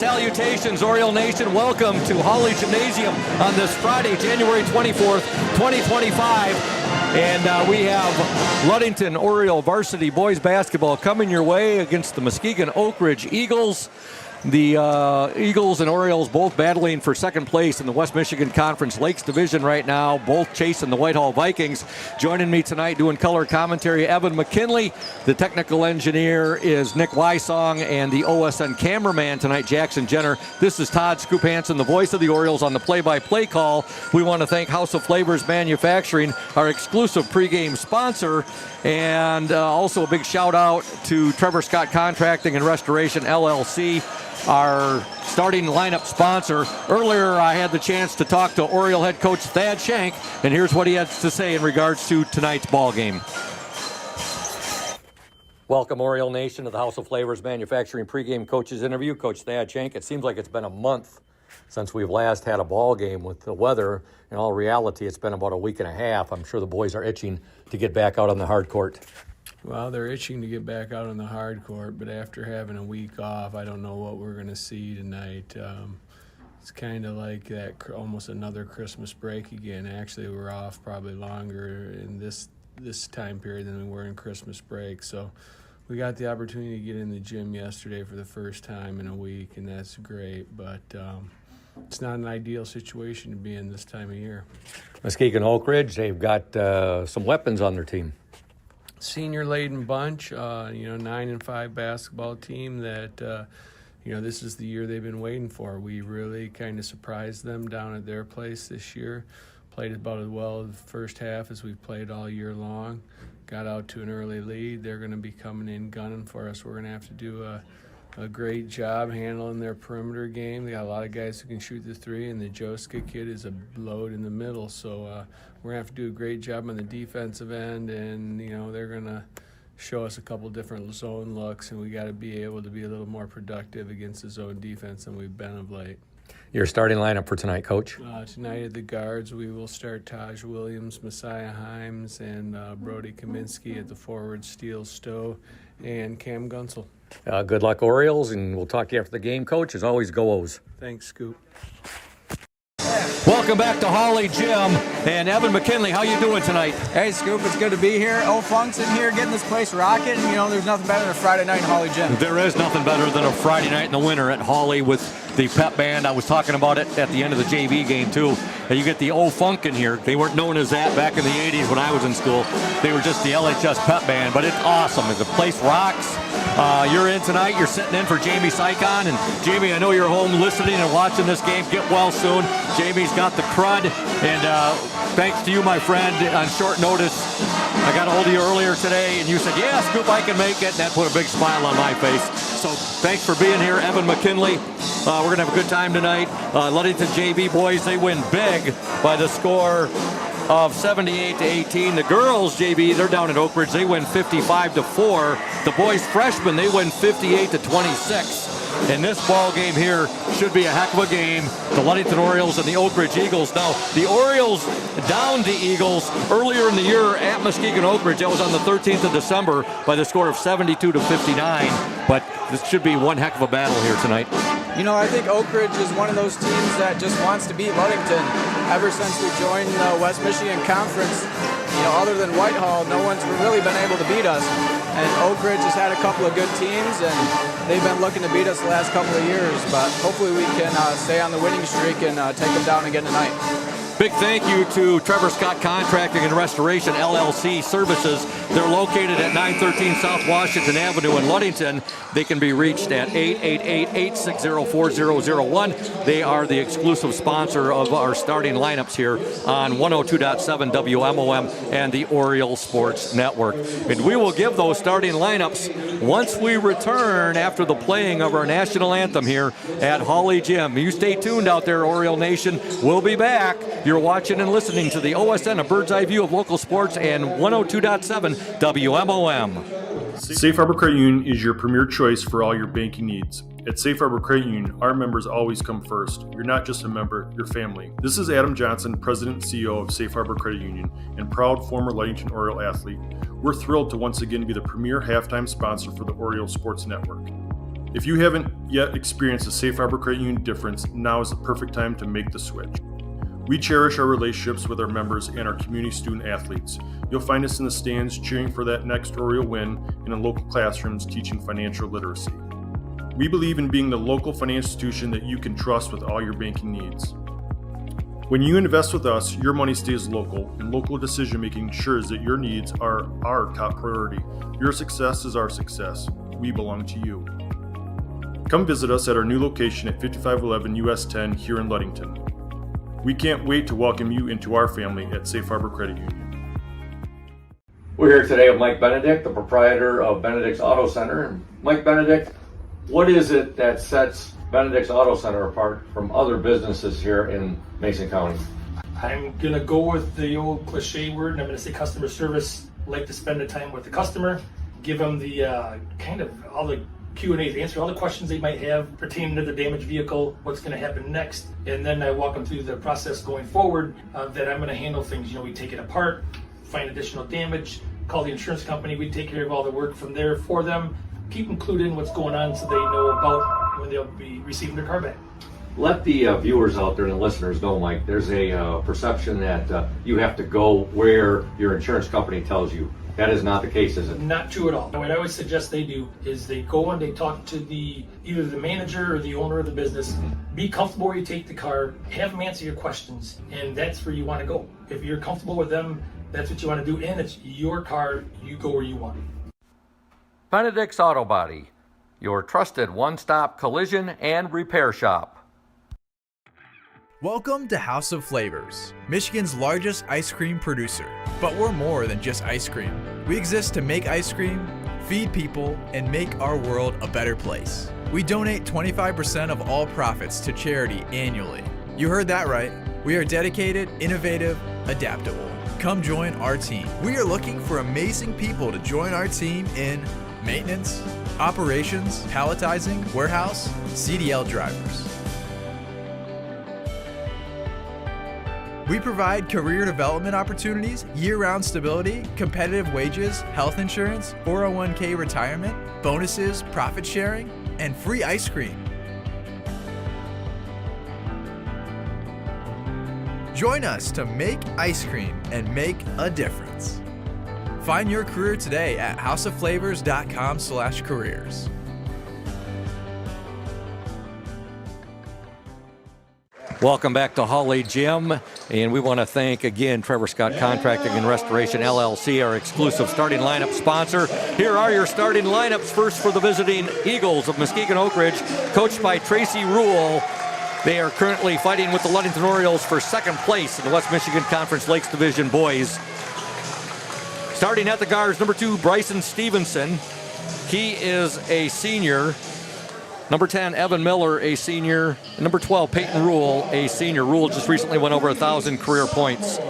Salutations, Oriole Nation. Welcome to Hawley Gymnasium on this Friday, January 24th, 2025. And we have Ludington Oriole Varsity boys basketball coming your way against the Muskegon Oakridge Eagles. The Eagles and Orioles both battling for second place in the West Michigan Conference Lakes Division right now, both chasing the Whitehall Vikings. Joining me tonight doing color commentary, Evan McKinley. The technical engineer is Nick Wysong, and the OSN cameraman tonight, Jackson Jenner. This is Todd Scoop Hansen, the voice of the Orioles on the play-by-play call. We want to thank House of Flavors Manufacturing, our exclusive pregame sponsor, and also a big shout out to Trevor Scott Contracting and Restoration, LLC, our starting lineup sponsor. Earlier, I had the chance to talk to Oriole head coach Thad Shank, and here's what he has to say in regards to tonight's ball game. Welcome, Oriole Nation, to the House of Flavors Manufacturing pregame coaches interview. Coach Thad Shank, it seems like it's been a month since we've last had a ball game with the weather. In all reality, it's been about a week and a half. I'm sure the boys are itching to get back out on the hard court. Well, they're itching to get back out on the hard court, but after having a week off, I don't know what we're going to see tonight. It's kind of like that, almost another Christmas break again. Actually, we're off probably longer in this time period than we were in Christmas break. So we got the opportunity to get in the gym yesterday for the first time in a week, and that's great. But it's not an ideal situation to be in this time of year. Muskegon Oakridge, they've got some weapons on their team. Senior-laden bunch, 9-5 basketball team that, this is the year they've been waiting for. We really kind of surprised them down at their place this year. Played about as well the first half as we've played all year long. Got out to an early lead. They're going to be coming in gunning for us. We're going to have to do a great job handling their perimeter game. They got a lot of guys who can shoot the three, and the Joska kid is a load in the middle. So we're going to have to do a great job on the defensive end, and, they're going to show us a couple different zone looks, and we got to be able to be a little more productive against the zone defense than we've been of late. Your starting lineup for tonight, Coach? Tonight at the guards, we will start Taj Williams, Messiah Himes, and Brody Kaminsky at the forward, Steele Stowe, and Cam Gunsel. Good luck, Orioles, and we'll talk to you after the game, Coach. As always, go O's. Thanks, Scoop. Welcome back to Hawley Gym. And Evan McKinley, how you doing tonight? Hey, Scoop, it's good to be here. Funk's in here getting this place rocking. There's nothing better than a Friday night in Hawley Gym. There is nothing better than a Friday night in the winter at Hawley with the pep band. I was talking about it at the end of the JV game, too. You get the Funk in here. They weren't known as that back in the 80s when I was in school. They were just the LHS pep band, but it's awesome. The place rocks. You're in tonight. You're sitting in for Jamie Sycon. And Jamie, I know you're home listening and watching this game. Get well soon. Jamie's got the crud. And thanks to you, my friend, on short notice, I got a hold of you earlier today, and you said, yeah, Scoop, I can make it. And that put a big smile on my face. So thanks for being here, Evan McKinley. We're going to have a good time tonight. Ludington JV boys, they win big by the score of 78-18. The girls JV, they're down at Oakridge. They win 55-4. The boys freshmen, they win 58-26. And this ball game here should be a heck of a game. The Ludington Orioles and the Oakridge Eagles. Now, the Orioles downed the Eagles earlier in the year at Muskegon Oakridge. That was on the 13th of December by the score of 72-59. But this should be one heck of a battle here tonight. I think Oakridge is one of those teams that just wants to beat Ludington. Ever since we joined the West Michigan Conference, other than Whitehall, no one's really been able to beat us. And Oakridge has had a couple of good teams, and they've been looking to beat us the last couple of years. But hopefully we can stay on the winning streak and take them down again tonight. Big thank you to Trevor Scott Contracting and Restoration, LLC Services. They're located at 913 South Washington Avenue in Ludington. They can be reached at 888-860-4001. They are the exclusive sponsor of our starting lineups here on 102.7 WMOM and the Oriole Sports Network. And we will give those starting lineups once we return after the playing of our national anthem here at Hawley Gym. You stay tuned out there, Oriole Nation. We'll be back. You're watching and listening to the OSN, a bird's eye view of local sports, and 102.7 WMOM. Safe Harbor Credit Union is your premier choice for all your banking needs. At Safe Harbor Credit Union, our members always come first. You're not just a member, you're family. This is Adam Johnson, President and CEO of Safe Harbor Credit Union, and proud former Ludington Oriole athlete. We're thrilled to once again be the premier halftime sponsor for the Oriole Sports Network. If you haven't yet experienced the Safe Harbor Credit Union difference, now is the perfect time to make the switch. We cherish our relationships with our members and our community student athletes. You'll find us in the stands cheering for that next Oriole win and in local classrooms teaching financial literacy. We believe in being the local financial institution that you can trust with all your banking needs. When you invest with us, your money stays local, and local decision-making ensures that your needs are our top priority. Your success is our success. We belong to you. Come visit us at our new location at 5511 US 10 here in Ludington. We can't wait to welcome you into our family at Safe Harbor Credit Union. We're here today with Mike Benedict, the proprietor of Benedict's Auto Center. And Mike Benedict, what is it that sets Benedict's Auto Center apart from other businesses here in Mason County? I'm going to go with the old cliche word, and I'm going to say customer service. Like to spend the time with the customer, give them the kind of all the Q&As, answer all the questions they might have pertaining to the damaged vehicle, what's going to happen next, and then I walk them through the process going forward that I'm going to handle things. You know, we take it apart, find additional damage, call the insurance company, we take care of all the work from there for them, keep them clued in what's going on so they know about when they'll be receiving their car back. Let the viewers out there and the listeners know, Mike, there's a perception that you have to go where your insurance company tells you. That is not the case, is it? Not true at all. What I always suggest they do is they go and they talk to either the manager or the owner of the business. Be comfortable where you take the car, have them answer your questions, and that's where you want to go. If you're comfortable with them, that's what you want to do, and it's your car, you go where you want. Benedict's Auto Body, your trusted one-stop collision and repair shop. Welcome to House of Flavors, Michigan's largest ice cream producer. But we're more than just ice cream. We exist to make ice cream, feed people, and make our world a better place. We donate 25% of all profits to charity annually. You heard that right. We are dedicated, innovative, adaptable. Come join our team. We are looking for amazing people to join our team in maintenance, operations, palletizing, warehouse, CDL drivers. We provide career development opportunities, year-round stability, competitive wages, health insurance, 401k retirement, bonuses, profit sharing, and free ice cream. Join us to make ice cream and make a difference. Find your career today at houseofflavors.com/careers. Welcome back to Hawley Gym, and we want to thank again Trevor Scott Contracting and Restoration LLC, our exclusive starting lineup sponsor. Here are your starting lineups. First for the visiting Eagles of Muskegon Oakridge, coached by Tracy Rule. They are currently fighting with the Ludington Orioles for second place in the West Michigan Conference Lakes Division Boys. Starting at the guards, number 2, Bryson Stevenson. He is a senior. Number 10, Evan Miller, a senior. And number 12, Peyton Rule, a senior. Rule just recently went over 1,000 career points.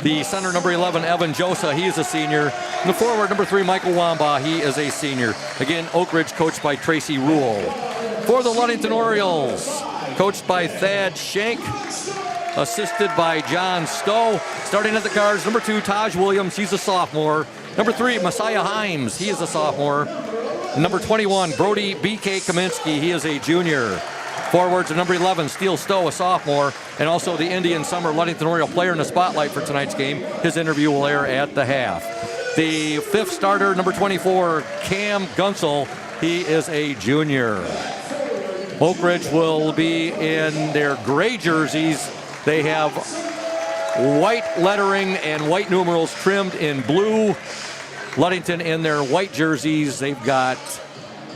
The center, number 11, Evan Josa, he is a senior. And the forward, number 3, Michael Wamba, he is a senior. Again, Oakridge coached by Tracy Rule. For the Ludington Orioles, coached by Thad Schenk, assisted by John Stowe. Starting at the guards, number 2, Taj Williams, he's a sophomore. Number 3, Messiah Himes, he is a sophomore. Number 21, Brody B.K. Kaminsky, he is a junior. Forwards, number 11, Steele Stowe, a sophomore, and also the Indian Summer Ludington Oriole player in the spotlight for tonight's game. His interview will air at the half. The 5th starter, number 24, Cam Gunsel, he is a junior. Oakridge will be in their gray jerseys. They have white lettering and white numerals trimmed in blue. Ludington in their white jerseys, they've got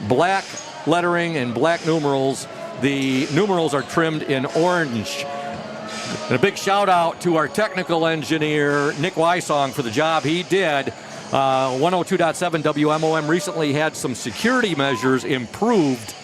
black lettering and black numerals. The numerals are trimmed in orange. And a big shout out to our technical engineer, Nick Wysong, for the job he did. 102.7 WMOM recently had some security measures improved,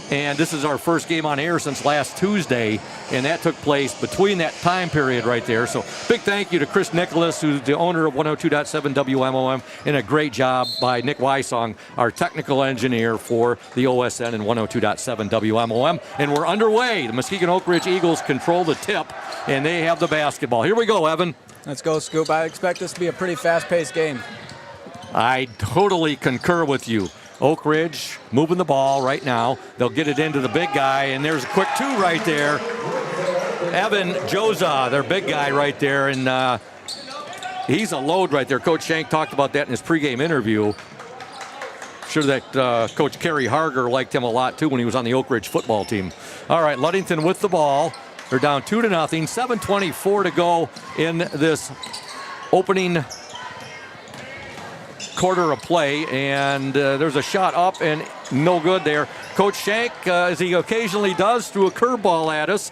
and this is our first game on air since last Tuesday, and that took place between that time period right there. So big thank you to Chris Nicholas, who's the owner of 102.7 WMOM, and a great job by Nick Wysong, our technical engineer for the OSN and 102.7 WMOM. And we're underway. The Muskegon Oakridge Eagles control the tip, and they have the basketball. Here we go, Evan. Let's go, Scoop. I expect this to be a pretty fast-paced game. I totally concur with you. Oakridge moving the ball right now. They'll get it into the big guy, and there's a quick 2 right there. Evan Joza, their big guy right there, and he's a load right there. Coach Shank talked about that in his pregame interview. Sure that Coach Kerry Harger liked him a lot too when he was on the Oakridge football team. All right, Ludington with the ball. They're down 2-0. 7:24 to go in this opening quarter of play, and there's a shot up and no good there. Coach Shank, as he occasionally does, threw a curveball at us.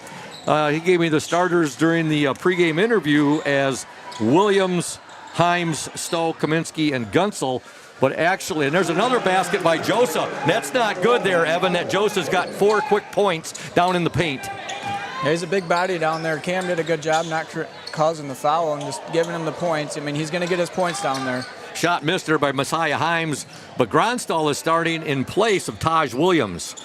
He gave me the starters during the pregame interview as Williams, Himes, Stowe, Kaminsky, and Gunsel. But actually, and there's another basket by Josa. That's not good there, Evan. That Josa's got 4 quick points down in the paint. Yeah, he's a big body down there. Cam did a good job not causing the foul and just giving him the points. I mean, he's going to get his points down there. Shot missed there by Messiah Himes, but Gronstall is starting in place of Taj Williams.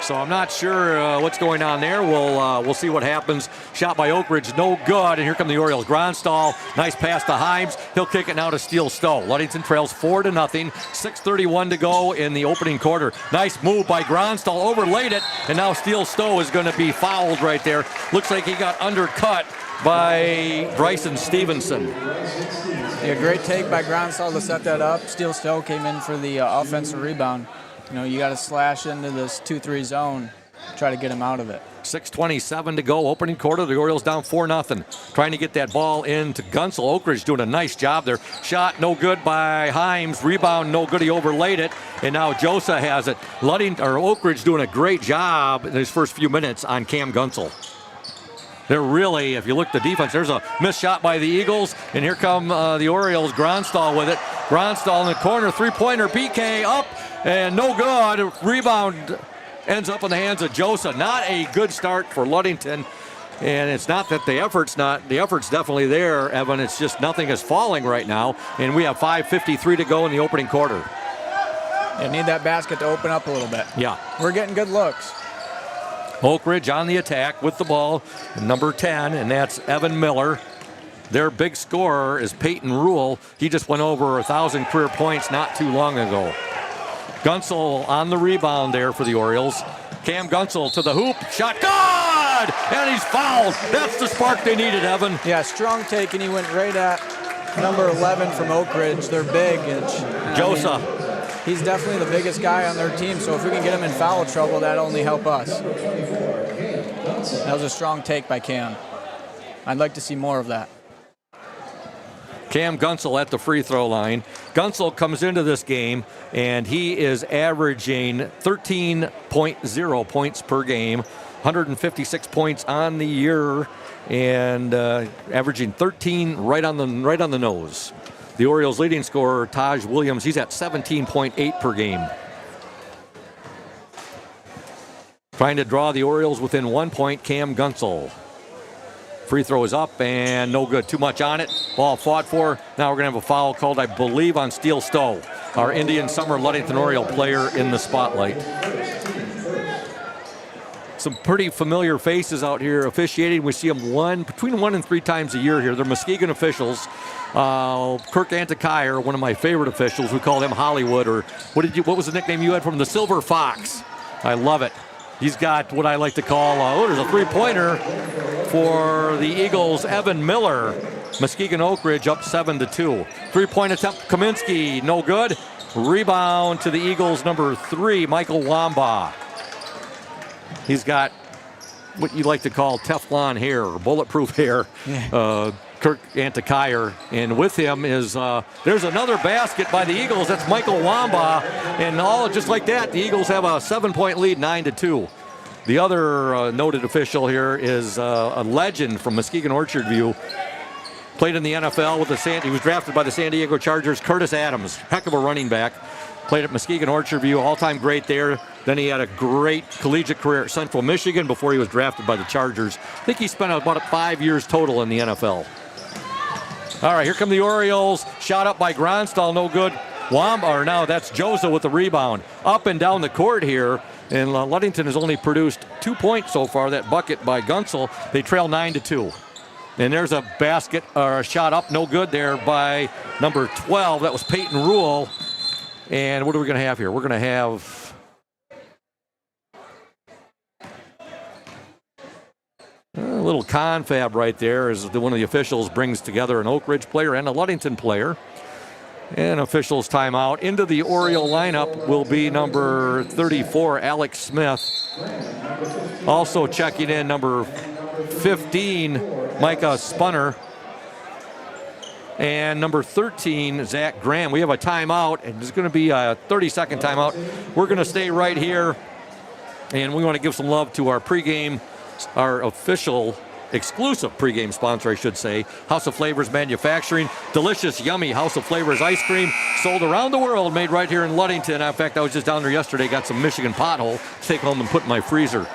So I'm not sure what's going on there. We'll see what happens. Shot by Oakridge, no good. And here come the Orioles. Gronstall, nice pass to Himes. He'll kick it now to Steele Stowe. Ludington trails 4-0. 6:31 to go in the opening quarter. Nice move by Gronstall, overlaid it, and now Steele Stowe is going to be fouled right there. Looks like he got undercut by Bryson Stevenson. Yeah, great take by Gronstall to set that up. Steele Stowe came in for the offensive rebound. You know, you got to slash into this 2-3 zone, try to get him out of it. 6:27 to go, opening quarter. The Orioles down 4-0. Trying to get that ball into Gunsel. Oakridge doing a nice job there. Shot no good by Himes. Rebound no good. He overlaid it, and now Josa has it. Oakridge doing a great job in his first few minutes on Cam Gunsel. They're really, if you look at the defense, there's a missed shot by the Eagles, and here come the Orioles. Gronstall with it. Gronstall in the corner, 3-pointer, PK up, and no good. Rebound ends up in the hands of Josa. Not a good start for Ludington, and it's not that the effort's definitely there, Evan. It's just nothing is falling right now, and we have 5:53 to go in the opening quarter. You need that basket to open up a little bit. Yeah. We're getting good looks. Oakridge on the attack with the ball, number 10, and that's Evan Miller. Their big scorer is Peyton Rule. He just went over 1,000 career points not too long ago. Gunsel on the rebound there for the Orioles. Cam Gunsel to the hoop. Shot good! And he's fouled. That's the spark they needed, Evan. Yeah, strong take, and he went right at number 11 from Oakridge. They're big. Josa. He's definitely the biggest guy on their team, so if we can get him in foul trouble, that'll only help us. That was a strong take by Cam. I'd like to see more of that. Cam Gunsel at the free throw line. Gunsel comes into this game, and he is averaging 13.0 points per game, 156 points on the year, and averaging 13 right on the nose. The Orioles' leading scorer, Taj Williams, he's at 17.8 per game. Trying to draw the Orioles within 1 point, Cam Gunsel. Free throw is up and no good. Too much on it. Ball fought for. Now we're going to have a foul called, I believe, on Steele Stowe, our Indian Summer Ludington Oriole player in the spotlight. Some pretty familiar faces out here officiating. We see them between 1 and 3 times a year here. They're Muskegon officials. Kirk Antikyre, one of my favorite officials. We call him Hollywood, or what was the nickname you had from the Silver Fox? I love it. He's got what I like to call, there's a 3-pointer for the Eagles, Evan Miller. Muskegon Oakridge up 7-2. 3-point attempt, Kaminsky, no good. Rebound to the Eagles, number 3, Michael Wamba. He's got what you like to call Teflon hair, or bulletproof hair. Yeah. Kirk Antikyre, and with him is there's another basket by the Eagles. That's Michael Wamba, and all just like that, the Eagles have a 7-point lead, 9-2. The other noted official here is a legend from Muskegon Orchard View. Played in the NFL with he was drafted by the San Diego Chargers. Curtis Adams, heck of a running back. Played at Muskegon Orchard View, all-time great there. Then he had a great collegiate career at Central Michigan before he was drafted by the Chargers. I think he spent about 5 years total in the NFL. All right, here come the Orioles. Shot up by Gronstall, no good. Now that's Josa with the rebound. Up and down the court here. And Ludington has only produced 2 points so far, that bucket by Gunsel. They trail 9-2. And there's a basket, or a shot up, no good there by number 12. That was Peyton Rule. And what are we going to have here? We're going to have a little confab right there as one of the officials brings together an Oakridge player and a Ludington player. And officials timeout. Into the Oriole lineup will be number 34, Alex Smith. Also checking in, number 15, Micah Spunner. And number 13, Zach Graham. We have a timeout, and it's going to be a 30-second timeout. We're going to stay right here, and we want to give some love to our pregame, our official exclusive pregame sponsor, I should say, House of Flavors Manufacturing. Delicious, yummy House of Flavors ice cream sold around the world, made right here in Ludington. In fact, I was just down there yesterday, got some Michigan pothole to take home and put in my freezer.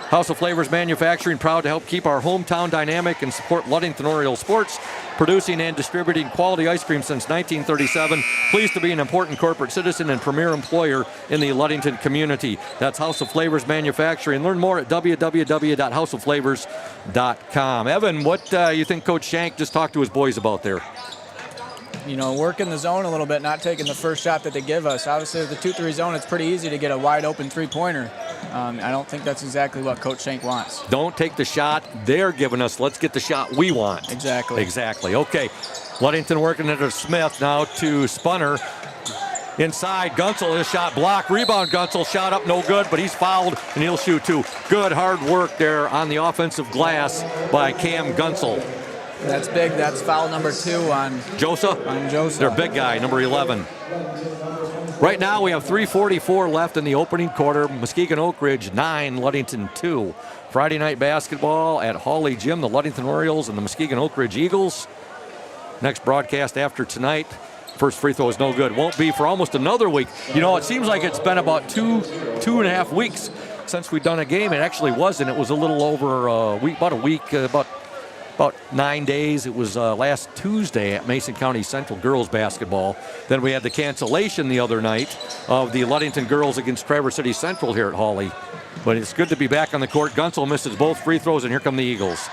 House of Flavors Manufacturing, proud to help keep our hometown dynamic and support Ludington Oriole sports, producing and distributing quality ice cream since 1937. Pleased to be an important corporate citizen and premier employer in the Ludington community. That's House of Flavors Manufacturing. Learn more at www.houseofflavors.com. Evan, what you think Coach Shank just talked to his boys about there? You know, working the zone a little bit, not taking the first shot that they give us. Obviously, with the 2-3 zone, it's pretty easy to get a wide-open three-pointer. I don't think that's exactly what Coach Shank wants. Don't take the shot they're giving us. Let's get the shot we want. Exactly. Exactly. Okay. Ludington working it to Smith, now to Spunner. Inside, Gunsel, his shot blocked. Rebound, Gunsel, shot up, no good, but he's fouled, and he'll shoot too. Good hard work there on the offensive glass by Cam Gunsel. That's big. That's foul number 2 on Josa? On Josa. Their big guy, number 11. Right now we have 3:44 left in the opening quarter. Muskegon Oakridge 9, Ludington 2. Friday night basketball at Hawley Gym, the Ludington Orioles and the Muskegon Oakridge Eagles. Next broadcast after tonight. First free throw is no good. Won't be for almost another week. You know, it seems like it's been about two and a half weeks since we've done a game. It actually wasn't. It was a little over a week, about 9 days. It was last Tuesday at Mason County Central girls basketball. Then we had the cancellation the other night of the Ludington girls against Traverse City Central here at Hawley. But it's good to be back on the court. Gunsel misses both free throws, and here come the Eagles.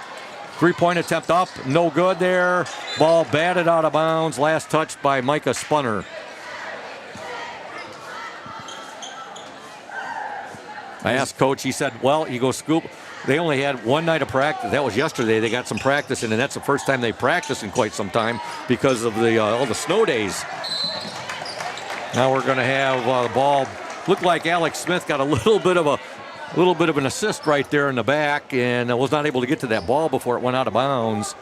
Three-point attempt up, no good there. Ball batted out of bounds. Last touch by Micah Spunner. I asked Coach, he said, well, he goes, Scoop, they only had one night of practice. That was yesterday. They got some practice in, and that's the first time they practiced in quite some time because of the all the snow days. Now we're going to have the ball. Looked like Alex Smith got a little bit of an assist right there in the back, and was not able to get to that ball before it went out of bounds.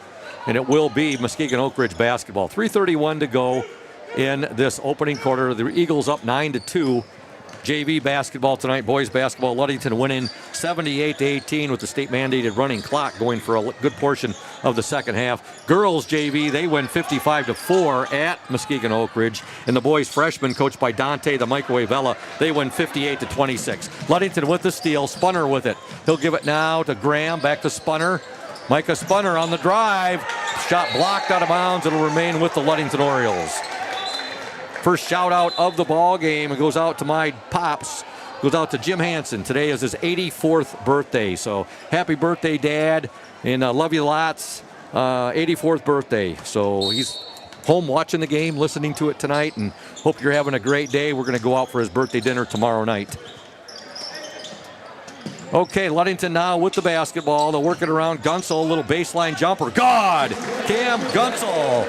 And it will be Muskegon Oakridge basketball. 3:31 to go in this opening quarter. The Eagles up 9-2. JV basketball tonight, boys basketball, Ludington winning 78-18 with the state-mandated running clock going for a good portion of the second half. Girls JV, they win 55-4 at Muskegon Oakridge. And the boys freshmen, coached by Dante the Microwave Vela, they win 58-26. Ludington with the steal, Spunner with it. He'll give it now to Graham, back to Spunner. Micah Spunner on the drive. Shot blocked out of bounds. It'll remain with the Ludington Orioles. First shout out of the ball game. It goes out to my pops. Goes out to Jim Hansen. Today is his 84th birthday. So happy birthday, Dad. And love you lots. 84th birthday. So he's home watching the game, listening to it tonight. And hope you're having a great day. We're going to go out for his birthday dinner tomorrow night. Okay, Ludington now with the basketball. They'll work it around. Gunsel, a little baseline jumper. God! Cam Gunsel.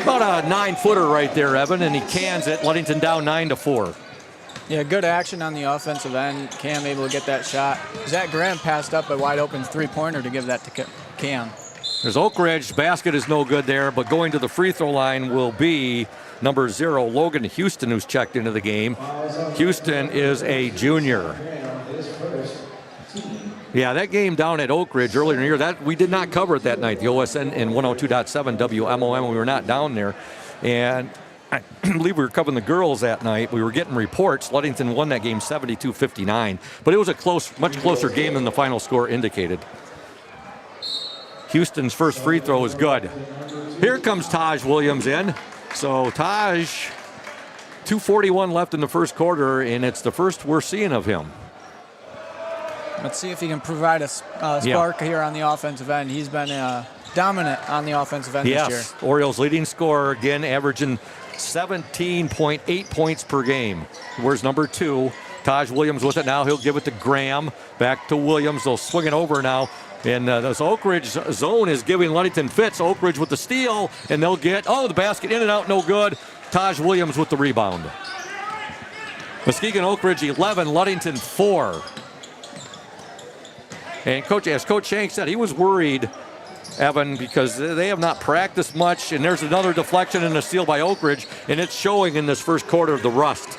About a 9-footer right there, Evan, and he cans it. Ludington down 9-4. Yeah, good action on the offensive end. Cam able to get that shot. Zach Graham passed up a wide open three-pointer to give that to Cam. There's Oakridge. Basket is no good there, but going to the free throw line will be number 0, Logan Houston, who's checked into the game. Houston is a junior. Yeah, that game down at Oakridge earlier in the year, that we did not cover it that night. The OSN in 102.7 WMOM, we were not down there. And I believe we were covering the girls that night. We were getting reports. Ludington won that game 72-59. But it was a much closer game than the final score indicated. Houston's first free throw is good. Here comes Taj Williams in. So Taj, 2:41 left in the first quarter, and it's the first we're seeing of him. Let's see if he can provide a spark here on the offensive end. He's been dominant on the offensive end this year. Orioles leading scorer again, averaging 17.8 points per game. Where's number 2? Taj Williams with it now. He'll give it to Graham. Back to Williams. They'll swing it over now. And this Oakridge zone is giving Ludington fits. Oakridge with the steal, and they'll get, the basket in and out, no good. Taj Williams with the rebound. Muskegon Oakridge 11, Ludington 4. And as Coach Shank said, he was worried, Evan, because they have not practiced much, and there's another deflection and a steal by Oakridge, and it's showing in this first quarter of the rust.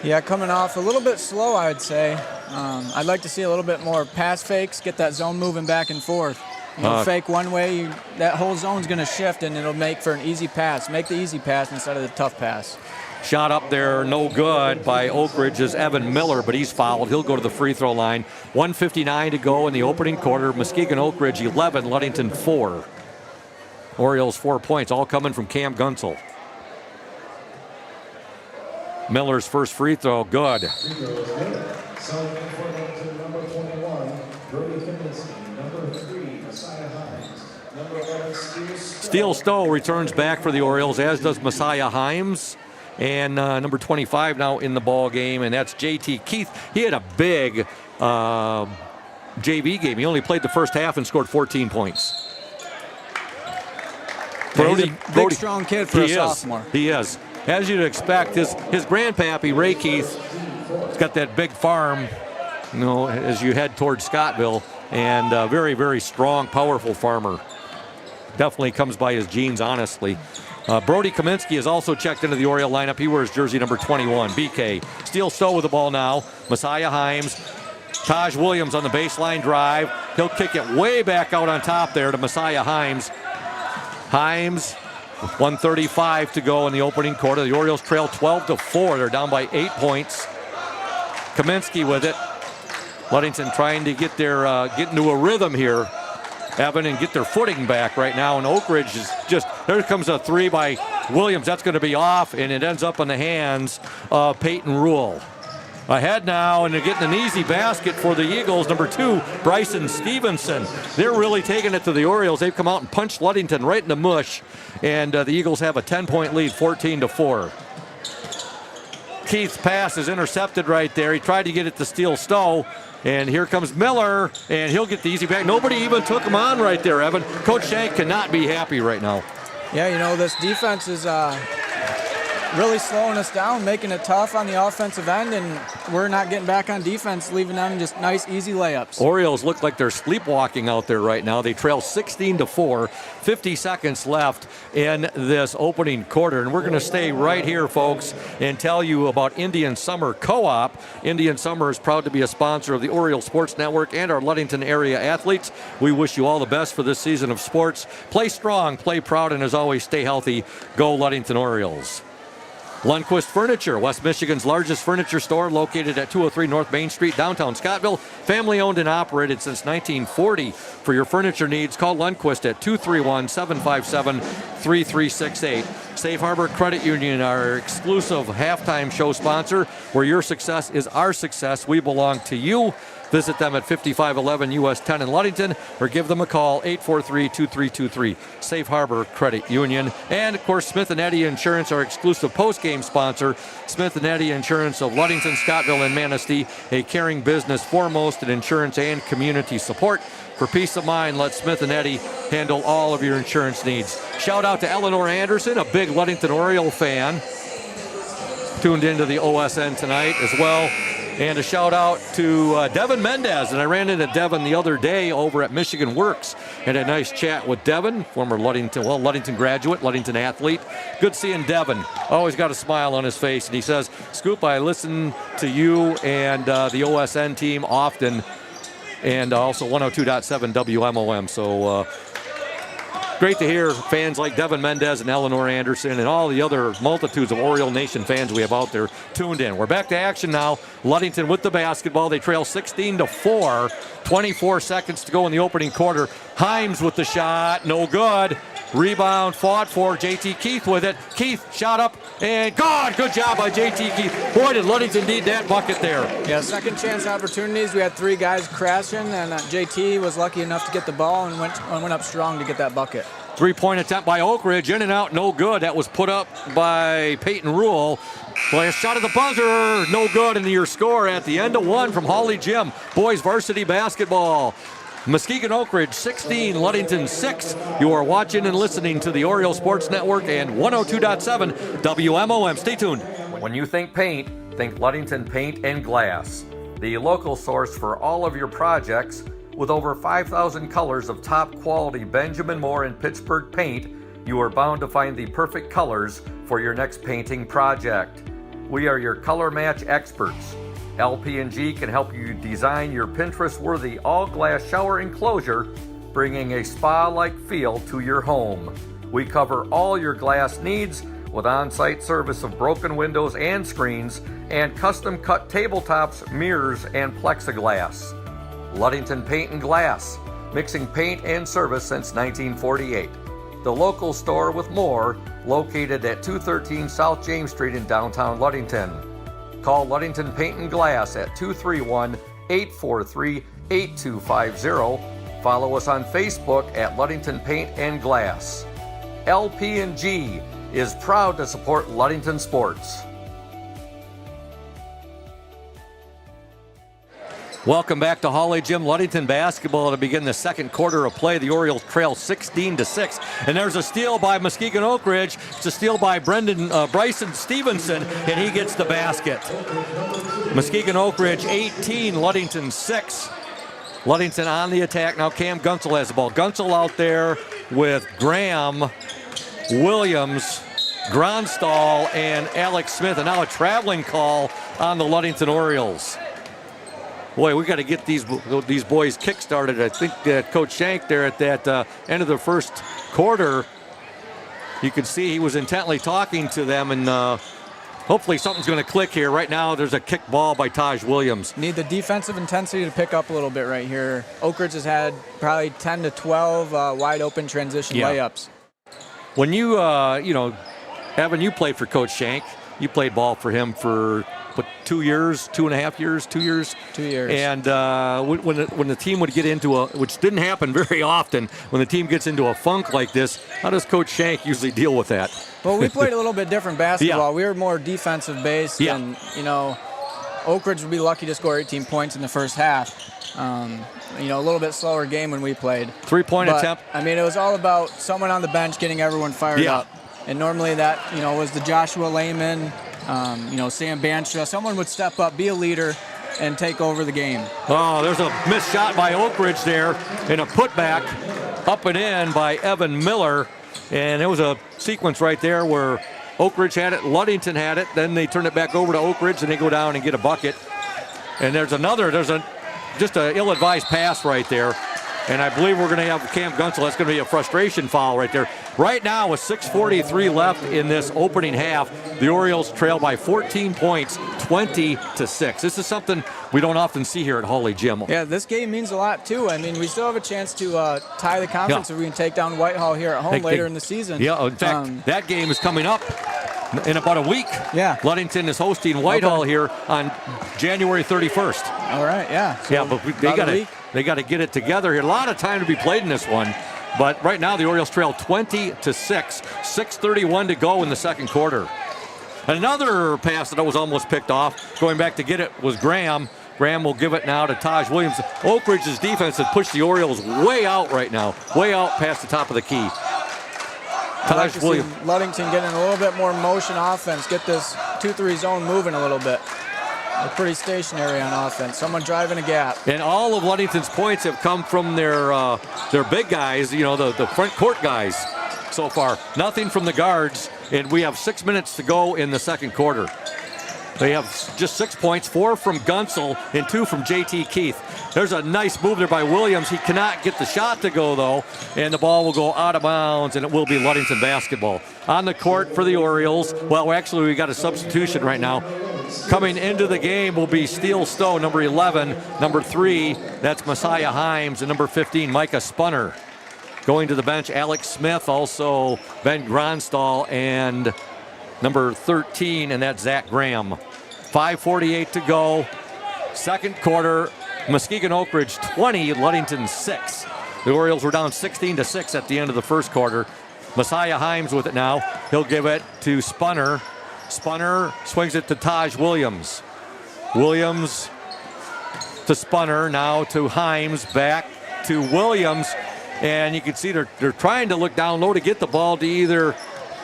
Yeah, coming off a little bit slow, I would say. I'd like to see a little bit more pass fakes, get that zone moving back and forth. Fake one way, that whole zone's going to shift, and it'll make for an easy pass. Make the easy pass instead of the tough pass. Shot up there, no good by Oakridge's Evan Miller, but he's fouled. He'll go to the free throw line. 1:59 to go in the opening quarter. Muskegon Oakridge 11, Ludington 4. Orioles 4 points, all coming from Cam Gunsel. Miller's first free throw, good. Steele Stowe returns back for the Orioles, as does Messiah Himes. And number 25 now in the ball game, and that's JT Keith. He had a big JV game. He only played the first half and scored 14 points. He's a big, strong kid for a sophomore. He is. As you'd expect, his grandpappy, Ray Keith, has got that big farm, as you head towards Scottville, and a very, very strong, powerful farmer. Definitely comes by his genes, honestly. Brody Kaminsky has also checked into the Oriole lineup. He wears jersey number 21, BK. Steele Stowe with the ball now. Messiah Himes. Taj Williams on the baseline drive. He'll kick it way back out on top there to Messiah Himes. Himes with 1:35 to go in the opening quarter. The Orioles trail 12-4. They're down by 8 points. Kaminsky with it. Ludington trying to get into a rhythm here, Evan, and get their footing back right now. And Oakridge is there comes a three by Williams. That's going to be off, and it ends up in the hands of Peyton Rule. Ahead now, and they're getting an easy basket for the Eagles. Number 2, Bryson Stevenson. They're really taking it to the Orioles. They've come out and punched Ludington right in the mush, and the Eagles have a 10-point lead, 14-4. Keith's pass is intercepted right there. He tried to get it to Steele Stowe. And here comes Miller, and he'll get the easy back. Nobody even took him on right there, Evan. Coach Shank cannot be happy right now. Yeah, this defense is really slowing us down, making it tough on the offensive end, and we're not getting back on defense, leaving them just nice, easy layups. Orioles look like they're sleepwalking out there right now. They trail 16-4, 50 seconds left in this opening quarter, and we're going to stay right here, folks, and tell you about Indian Summer Co-op. Indian Summer is proud to be a sponsor of the Oriole Sports Network and our Ludington area athletes. We wish you all the best for this season of sports. Play strong, play proud, and as always, stay healthy. Go Ludington Orioles. Lundquist Furniture, West Michigan's largest furniture store, located at 203 North Main Street, downtown Scottville. Family owned and operated since 1940. For your furniture needs, call Lundquist at 231-757-3368. Safe Harbor Credit Union, our exclusive halftime show sponsor. Where your success is our success, we belong to you. Visit them at 5511 US 10 in Ludington, or give them a call, 843-2323. Safe Harbor Credit Union. And, of course, Smith & Eddy Insurance, our exclusive post-game sponsor. Smith & Eddy Insurance of Ludington, Scottville, and Manistee, a caring business foremost in insurance and community support. For peace of mind, let Smith & Eddy handle all of your insurance needs. Shout out to Eleanor Anderson, a big Ludington Oriole fan, tuned into the OSN tonight as well. And a shout out to Devin Mendez. And I ran into Devin the other day over at Michigan Works. Had a nice chat with Devin, former Ludington graduate, Ludington athlete. Good seeing Devin. Always got a smile on his face. And he says, Scoop, I listen to you and the OSN team often. And also 102.7 WMOM. So great to hear fans like Devin Mendez and Eleanor Anderson and all the other multitudes of Oriole Nation fans we have out there tuned in. We're back to action now. Ludington with the basketball. They trail 16-4. 24 seconds to go in the opening quarter. Himes with the shot. No good. Rebound fought for. JT Keith with it. Keith shot up and good. Good job by JT Keith. Boy, did Ludington need that bucket there. Yeah, second chance opportunities. We had 3 guys crashing, and JT was lucky enough to get the ball and went up strong to get that bucket. Three-point attempt by Oakridge, in and out, no good. That was put up by Peyton Rule. Boy, a shot at the buzzer, no good, and your score at the end of one from Hawley Gym. Boys varsity basketball. Muskegon Oakridge 16, Ludington 6. You are watching and listening to the Oriole Sports Network and 102.7 WMOM. Stay tuned. When you think paint, think Ludington Paint and Glass. The local source for all of your projects with over 5,000 colors of top quality Benjamin Moore and Pittsburgh paint, you are bound to find the perfect colors for your next painting project. We are your color match experts. LP&G can help you design your Pinterest-worthy all-glass shower enclosure, bringing a spa-like feel to your home. We cover all your glass needs with on-site service of broken windows and screens and custom-cut tabletops, mirrors, and plexiglass. Ludington Paint and Glass, mixing paint and service since 1948. The local store with more, located at 213 South James Street in downtown Ludington. Call Ludington Paint and Glass at 231-843-8250. Follow us on Facebook at Ludington Paint and Glass. LP&G is proud to support Ludington sports. Welcome back to Hawley Gym. Ludington basketball to begin the second quarter of play. The Orioles trail 16-6. And there's a steal by Muskegon Oakridge. It's a steal by Bryson Stevenson, and he gets the basket. Muskegon Oakridge 18, Ludington 6. Ludington on the attack. Now Cam Gunsel has the ball. Gunsel out there with Graham, Williams, Gronstal, and Alex Smith. And now a traveling call on the Ludington Orioles. Boy, we got to get these boys kick-started. I think that Coach Shank there at that end of the first quarter, you could see he was intently talking to them, and hopefully something's going to click here. Right now, there's a kick ball by Taj Williams. Need the defensive intensity to pick up a little bit right here. Oakridge has had probably 10 to 12 wide-open transition layups. When you, Evan, you played for Coach Shank. You played ball for him for 2 years, 2.5 years, 2 years? 2 years. And when the team would get into which didn't happen very often, when the team gets into a funk like this, how does Coach Shank usually deal with that? Well, we played a little bit different basketball. We were more defensive based, and Oakridge would be lucky to score 18 points in the first half. A little bit slower game when we played. Three-point attempt. I mean, it was all about someone on the bench getting everyone fired up. And normally that, was the Joshua Lehman, Sam Banstra. Someone would step up, be a leader, and take over the game. Oh, there's a missed shot by Oakridge there, and a putback up and in by Evan Miller. And there was a sequence right there where Oakridge had it, Ludington had it, then they turn it back over to Oakridge, and they go down and get a bucket. And there's just an ill-advised pass right there. And I believe we're going to have Cam Gunsel. That's going to be a frustration foul right there. Right now, with 6:43 left in this opening half, the Orioles trail by 14 points, 20-6. This is something we don't often see here at Hawley Gym. Yeah, this game means a lot, too. I mean, we still have a chance to tie the conference if we can take down Whitehall here at home later in the season. Yeah, in fact, that game is coming up in about a week. Yeah. Ludington is hosting Whitehall here on January 31st. All right, yeah. So but they got to get it together here. A lot of time to be played in this one. But right now, the Orioles trail 20-6. 6:31 to go in the second quarter. Another pass that was almost picked off, going back to get it, was Graham. Graham will give it now to Taj Williams. Oakridge's defense has pushed the Orioles way out right now, way out past the top of the key. Taj Williams. Ludington getting a little bit more motion offense, get this 2-3 zone moving a little bit. They're pretty stationary on offense. Someone driving a gap. And all of Ludington's points have come from their big guys, the front court guys so far. Nothing from the guards, and we have 6 minutes to go in the second quarter. They have just 6 points, 4 from Gunsel and 2 from JT Keith. There's a nice move there by Williams. He cannot get the shot to go, though, and the ball will go out of bounds, and it will be Ludington basketball. On the court for the Orioles, well, actually, we got a substitution right now. Coming into the game will be Steele Stowe, number 11. Number 3, that's Messiah Himes, and number 15, Micah Spunner. Going to the bench, Alex Smith, also Ben Gronstal, and number 13, and that's Zach Graham. 5:48 to go. Second quarter, Muskegon Oakridge 20, Ludington 6. The Orioles were down 16-6 at the end of the first quarter. Messiah Himes with it now. He'll give it to Spunner. Spunner swings it to Taj Williams. Williams to Spunner, now to Himes, back to Williams. And you can see they're trying to look down low to get the ball to either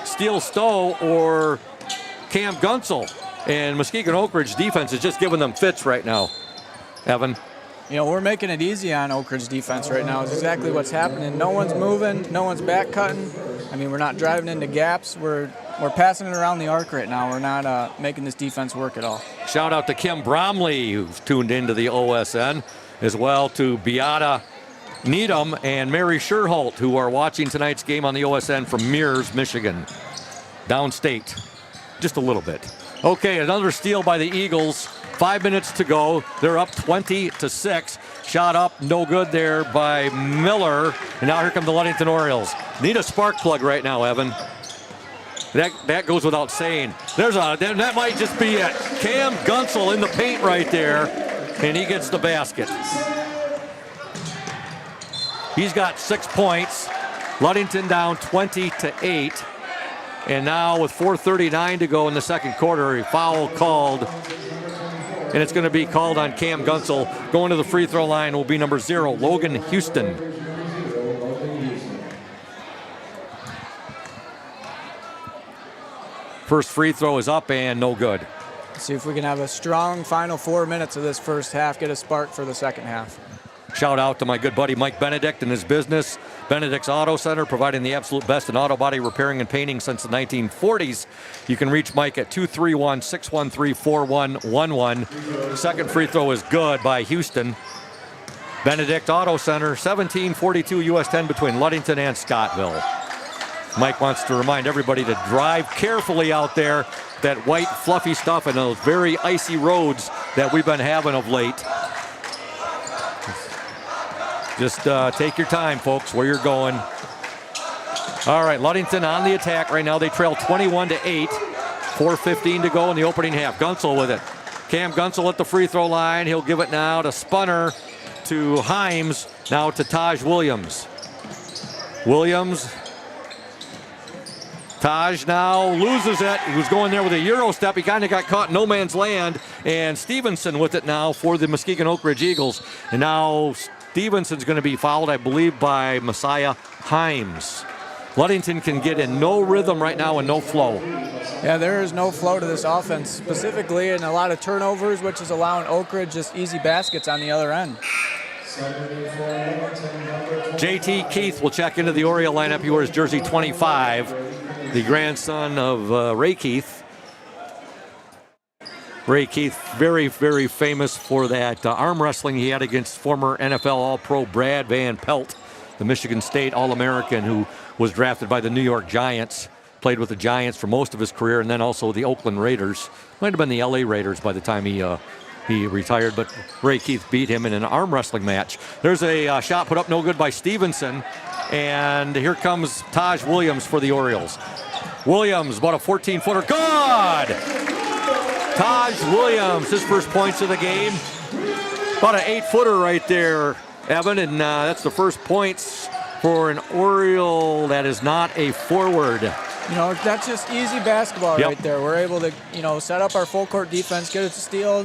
Steele Stowe or Cam Gunsel. And Muskegon Oakridge defense is just giving them fits right now. Evan? You know, we're making it easy on Oakridge defense right now. It's exactly what's happening. No one's moving. No one's back cutting. I mean, we're not driving into gaps. We're passing it around the arc right now. We're not making this defense work at all. Shout out to Kim Bromley, who's tuned into the OSN, as well to Beata Needham and Mary Sherholt, who are watching tonight's game on the OSN from Mears, Michigan. Downstate, just a little bit. Okay, another steal by the Eagles. 5 minutes to go. They're up 20-6. Shot up, no good there by Miller. And now here come the Ludington Orioles. Need a spark plug right now, Evan. That goes without saying. That might just be it. Cam Gunsel in the paint right there, and he gets the basket. He's got 6 points. Ludington down 20-8. And now with 4:39 to go in the second quarter, a foul called. And it's going to be called on Cam Gunsel. Going to the free throw line will be number 0, Logan Houston. First free throw is up and no good. See if we can have a strong final 4 minutes of this first half, get a spark for the second half. Shout out to my good buddy Mike Benedict and his business, Benedict's Auto Center, providing the absolute best in auto body repairing and painting since the 1940s. You can reach Mike at 231-613-4111. Second free throw is good by Houston. Benedict Auto Center, 1742 US 10 between Ludington and Scottville. Mike wants to remind everybody to drive carefully out there. That white fluffy stuff and those very icy roads that we've been having of late. Just take your time, folks, where you're going. All right, Ludington on the attack right now. They trail 21-8. 4:15 to go in the opening half. Gunsel with it. Cam Gunsel at the free throw line. He'll give it now to Spunner, to Himes, now to Taj Williams. Taj now loses it. He was going there with a Euro step. He kind of got caught in no man's land. And Stevenson with it now for the Muskegon Oakridge Eagles. And now Stevenson's going to be fouled, I believe, by Messiah Himes. Ludington can get in no rhythm right now and no flow. Yeah, there is no flow to this offense specifically, and a lot of turnovers, which is allowing Oakridge just easy baskets on the other end. JT Keith will check into the Oriole lineup. He wears jersey 25, the grandson of Ray Keith. Ray Keith, very, very famous for that arm wrestling he had against former NFL All-Pro Brad Van Pelt, the Michigan State All-American who was drafted by the New York Giants, played with the Giants for most of his career, and then also the Oakland Raiders. Might have been the LA Raiders by the time he retired, but Ray Keith beat him in an arm wrestling match. There's a shot put up no good by Stevenson, and here comes Taj Williams for the Orioles. Williams, about a 14-footer, good! Taj Williams, his first points of the game. About an 8-footer right there, Evan, and that's the first points for an Oriole that is not a forward. You know, that's just easy basketball right there. We're able to, set up our full court defense, get it to steal.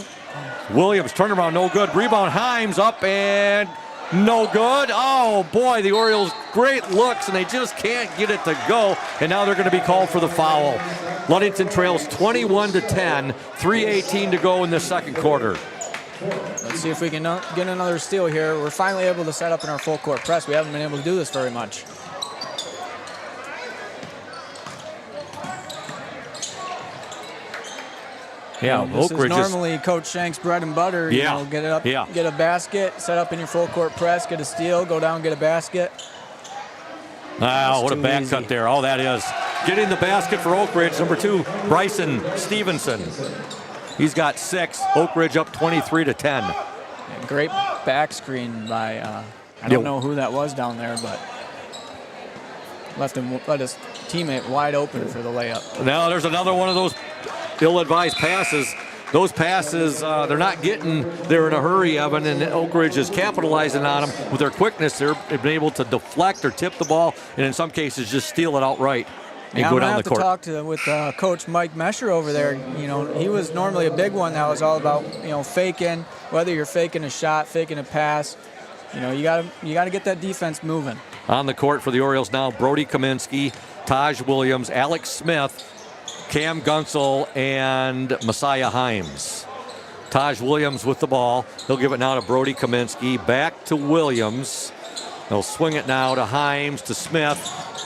Williams, turnaround, no good. Rebound, Himes up and no good. Oh, boy, the Orioles, great looks, and they just can't get it to go. And now they're going to be called for the foul. Ludington trails 21-10, 3:18 to go in the second quarter. Let's see if we can get another steal here. We're finally able to set up in our full court press. We haven't been able to do this very much. Yeah, this Oakridge is normally Coach Shank's bread and butter. Yeah. Get it up, get a basket, set up in your full court press, get a steal, go down, get a basket. Wow, what a back cut there. All that is. Getting the basket for Oakridge, number 2, Bryson Stevenson. He's got 6. Oakridge up 23-10. Yeah, great back screen by, I don't know who that was down there, but let his teammate wide open for the layup. Now there's another one of those ill-advised passes. those passes, they're not getting there in a hurry, Evan, and Oakridge is capitalizing on them with their quickness. They've been able to deflect or tip the ball, and in some cases just steal it outright and go down the court. I'm going to have to talk with Coach Mike Mesher over there. You know, he was normally a big one that was all about, you know, faking, whether you're faking a shot, faking a pass. You know, you got to get that defense moving. On the court for the Orioles now, Brody Kaminsky, Taj Williams, Alex Smith, Cam Gunsel, and Messiah Himes. Taj Williams with the ball. He'll give it now to Brody Kaminsky. Back to Williams. They'll swing it now to Himes, to Smith.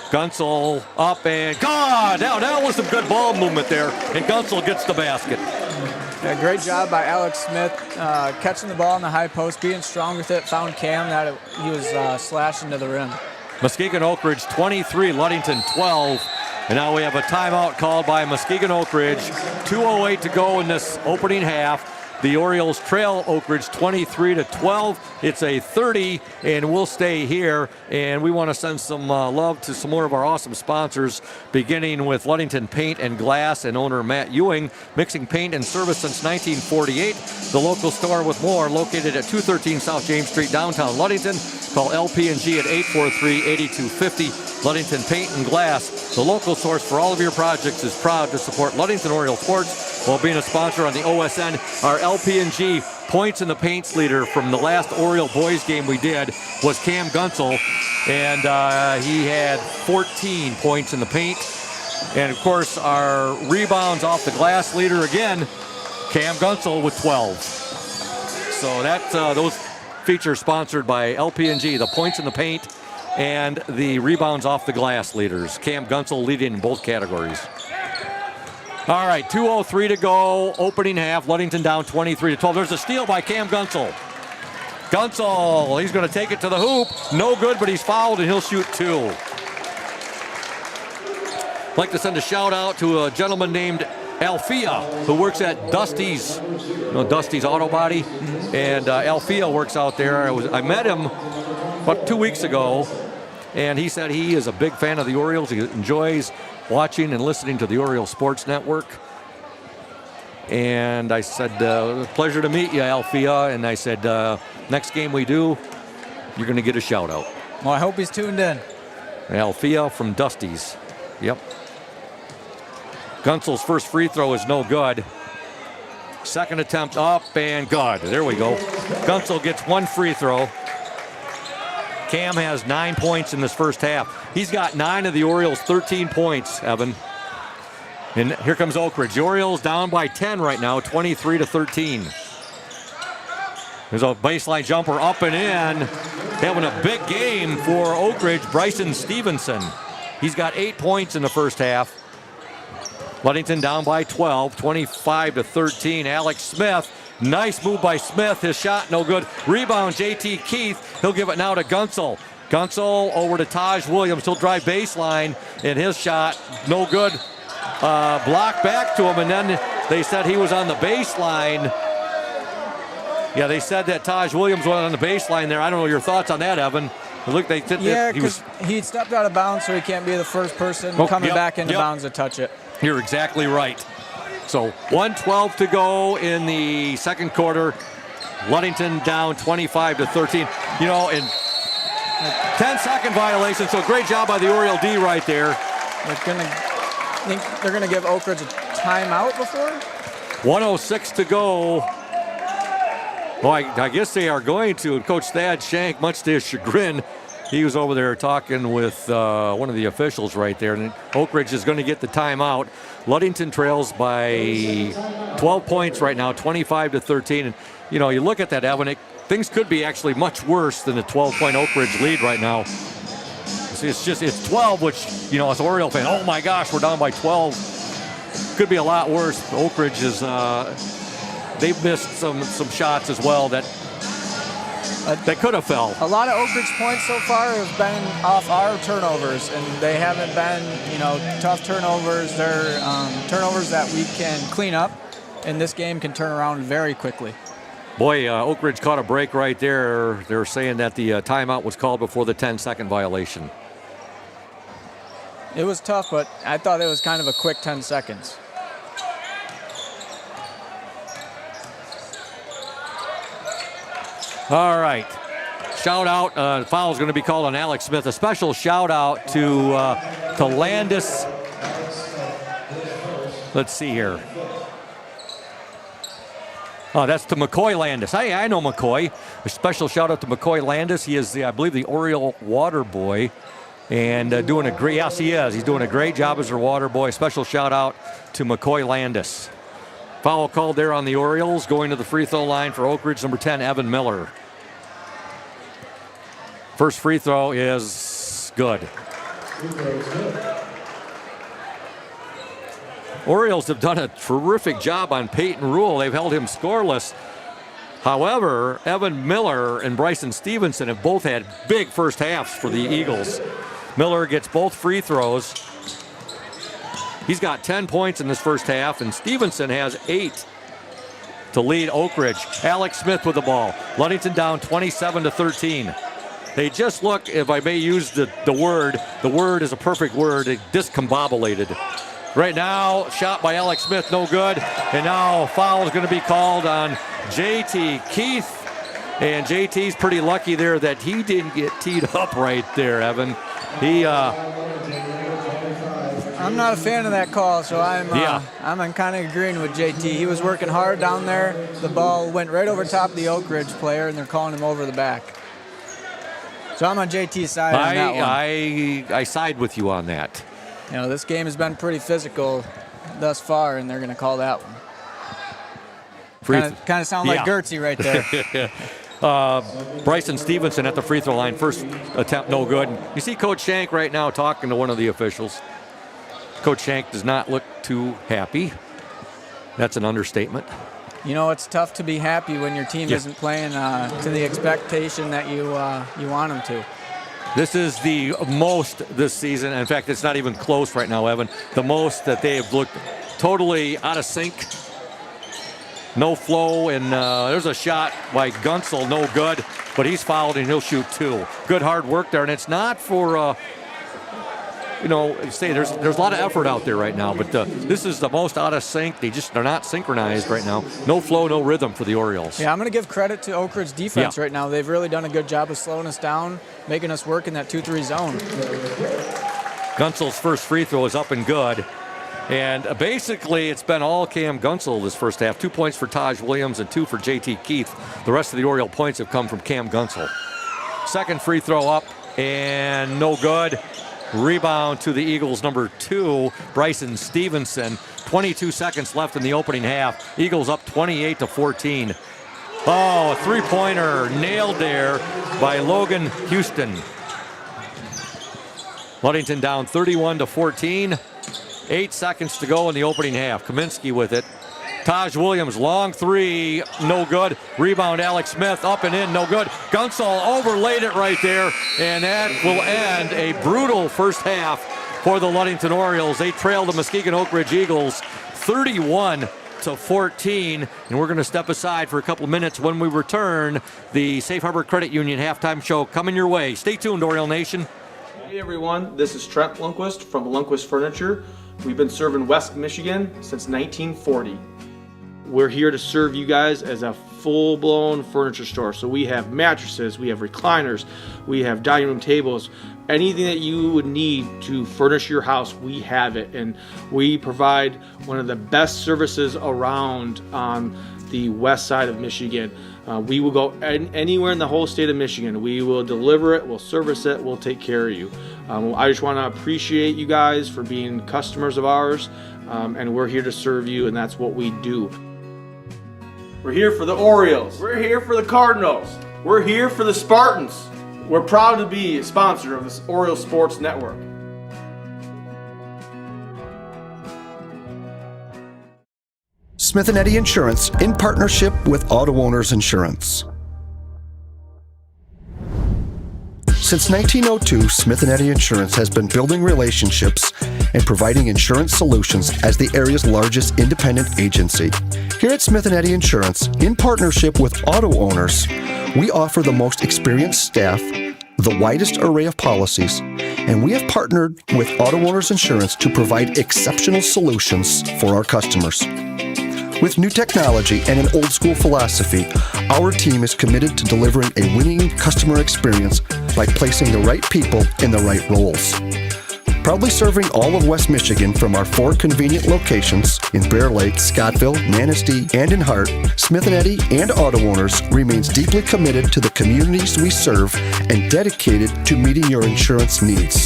Gunsel up and God! Now that was some good ball movement there, and Gunsel gets the basket. Yeah, great job by Alex Smith catching the ball in the high post, being strong with it. Found Cam that he was slashing to the rim. Muskegon Oakridge 23, Ludington 12. And now we have a timeout called by Muskegon Oakridge. 2:08 to go in this opening half. The Orioles trail Oakridge 23-12. It's a 30, and we'll stay here. And we want to send some love to some more of our awesome sponsors, beginning with Ludington Paint and Glass and owner Matt Ewing, mixing paint and service since 1948. The local store with more, located at 213 South James Street, downtown Ludington. Call LP&G at 843-8250. Ludington Paint and Glass, the local source for all of your projects, is proud to support Ludington Oriole sports while being a sponsor on the OSN. Our LP&G points in the paints leader from the last Oriole boys game we did was Cam Gunsel, and he had 14 points in the paint. And of course, our rebounds off the glass leader again, Cam Gunsel with 12. So that those features sponsored by LP&G, the points in the paint and the rebounds off the glass leaders. Cam Gunsel leading in both categories. All right, 2:03 to go, opening half. Ludington down 23-12. There's a steal by Cam Gunsel. Gunsel, he's going to take it to the hoop. No good, but he's fouled, and he'll shoot two. I'd like to send a shout out to a gentleman named Alfia, who works at Dusty's, Dusty's Auto Body, and Alfia works out there. I met him about 2 weeks ago, and he said he is a big fan of the Orioles. He enjoys watching and listening to the Orioles Sports Network. And I said, pleasure to meet you, Alfia. And I said, next game we do, you're going to get a shout out. Well, I hope he's tuned in. Alfia from Dusty's. Yep. Gunsel's first free throw is no good. Second attempt up and good. There we go. Gunsel gets one free throw. Cam has 9 points in this first half. He's got 9 of the Orioles' 13 points, Evan. And here comes Oakridge. The Orioles down by 10 right now, 23-13. There's a baseline jumper up and in. Having a big game for Oakridge, Bryson Stevenson. He's got 8 points in the first half. Ludington down by 12, 25-13. Alex Smith. Nice move by Smith. His shot no good. Rebound, J.T. Keith. He'll give it now to Gunsel. Gunsel over to Taj Williams. He'll drive baseline, and his shot no good. Blocked back to him, and then they said he was on the baseline. Yeah, they said that Taj Williams was on the baseline there. I don't know your thoughts on that, Evan. Look, they said yeah, because he stepped out of bounds, so he can't be the first person coming back into bounds to touch it. You're exactly right. So 1:12 to go in the second quarter. Ludington down 25-13. You know, in 10-second violation. So great job by the Oriole D right there. They're gonna give Oakridge a timeout before. 1:06 to go. Well, I guess they are going to. And Coach Thad Shank, much to his chagrin, he was over there talking with one of the officials right there. And Oakridge is going to get the timeout. Ludington trails by 12 points right now, 25-13. And, you know, you look at that, Evan, things could be actually much worse than the 12-point Oakridge lead right now. It's 12, which, you know, as an Oriole fan, oh my gosh, we're down by 12. Could be a lot worse. Oakridge is, they've missed some shots as well that could have fell. A lot of Oakridge points so far have been off our turnovers, and they haven't been, you know, tough turnovers. They're turnovers that we can clean up, and this game can turn around very quickly. Boy, Oakridge caught a break right there. They're saying that the timeout was called before the 10-second violation. It was tough, but I thought it was kind of a quick 10 seconds. All right. Shout out. Foul is going to be called on Alex Smith. A special shout out to Landis. Let's see here. Oh, that's to McCoy Landis. Hey, I know McCoy. A special shout out to McCoy Landis. He is, I believe, the Oriole water boy. And doing a great, yes, he is. He's doing a great job as their water boy. Special shout out to McCoy Landis. Foul called there on the Orioles. Going to the free throw line for Oakridge, number 10, Evan Miller. First free throw is good. Orioles have done a terrific job on Peyton Rule. They've held him scoreless. However, Evan Miller and Bryson Stevenson have both had big first halves for the Eagles. Miller gets both free throws. He's got 10 points in this first half, and Stevenson has 8 to lead Oakridge. Alex Smith with the ball. Ludington down 27-13. They just look, if I may use the word is a perfect word, discombobulated. Right now, shot by Alex Smith, no good. And now foul is going to be called on JT Keith. And JT's pretty lucky there that he didn't get teed up right there, Evan. I'm not a fan of that call, so I'm kind of agreeing with JT. He was working hard down there. The ball went right over top of the Oakridge player, and they're calling him over the back. So I'm on JT's side on that one. I side with you on that. You know, this game has been pretty physical thus far, and they're going to call that one. Kind of sound like Gertzy right there. Bryson Stevenson at the free throw line. First attempt, no good. You see Coach Shank right now talking to one of the officials. Coach Shank does not look too happy. That's an understatement. You know, it's tough to be happy when your team isn't playing to the expectation that you want them to. This is the most this season. In fact, it's not even close right now, Evan. The most that they have looked totally out of sync. No flow, and there's a shot by Gunsel, no good, but he's fouled and he'll shoot 2. Good hard work there, and it's not for, there's a lot of effort out there right now, but this is the most out of sync. They're not synchronized right now. No flow, no rhythm for the Orioles. Yeah, I'm going to give credit to Oakridge's defense right now. They've really done a good job of slowing us down, making us work in that 2-3 zone. Gunsel's first free throw is up and good. And basically, it's been all Cam Gunsel this first half. 2 points for Taj Williams and 2 for JT Keith. The rest of the Oriole points have come from Cam Gunsel. Second free throw up and no good. Rebound to the Eagles, number 2, Bryson Stevenson. 22 seconds left in the opening half. Eagles up 28-14. Oh, a three-pointer nailed there by Logan Houston. Ludington down 31-14. 8 seconds to go in the opening half. Kaminsky with it. Taj Williams, long three, no good. Rebound, Alex Smith, up and in, no good. Gunsel overlaid it right there, and that will end a brutal first half for the Ludington Orioles. They trail the Muskegon Oakridge Eagles 31-14, and we're going to step aside for a couple of minutes. When we return, the Safe Harbor Credit Union halftime show coming your way. Stay tuned, Oriole Nation. Hey everyone, this is Trent Lundquist from Lundquist Furniture. We've been serving West Michigan since 1940. We're here to serve you guys as a full-blown furniture store. So we have mattresses, we have recliners, we have dining room tables, anything that you would need to furnish your house, we have it. And we provide one of the best services around on the west side of Michigan. We will go anywhere in the whole state of Michigan. We will deliver it, we'll service it, we'll take care of you. I just want to appreciate you guys for being customers of ours, and we're here to serve you, and that's what we do. We're here for the Orioles. We're here for the Cardinals. We're here for the Spartans. We're proud to be a sponsor of this Orioles Sports Network. Smith & Eddy Insurance in partnership with Auto Owners Insurance. Since 1902, Smith & Eddy Insurance has been building relationships and providing insurance solutions as the area's largest independent agency. Here at Smith & Eddy Insurance, in partnership with Auto Owners, we offer the most experienced staff, the widest array of policies, and we have partnered with Auto Owners Insurance to provide exceptional solutions for our customers. With new technology and an old school philosophy, our team is committed to delivering a winning customer experience by placing the right people in the right roles. Proudly serving all of West Michigan from our 4 convenient locations in Bear Lake, Scottville, Manistee, and in Hart, Smith & Eddy and Auto Owners remains deeply committed to the communities we serve and dedicated to meeting your insurance needs.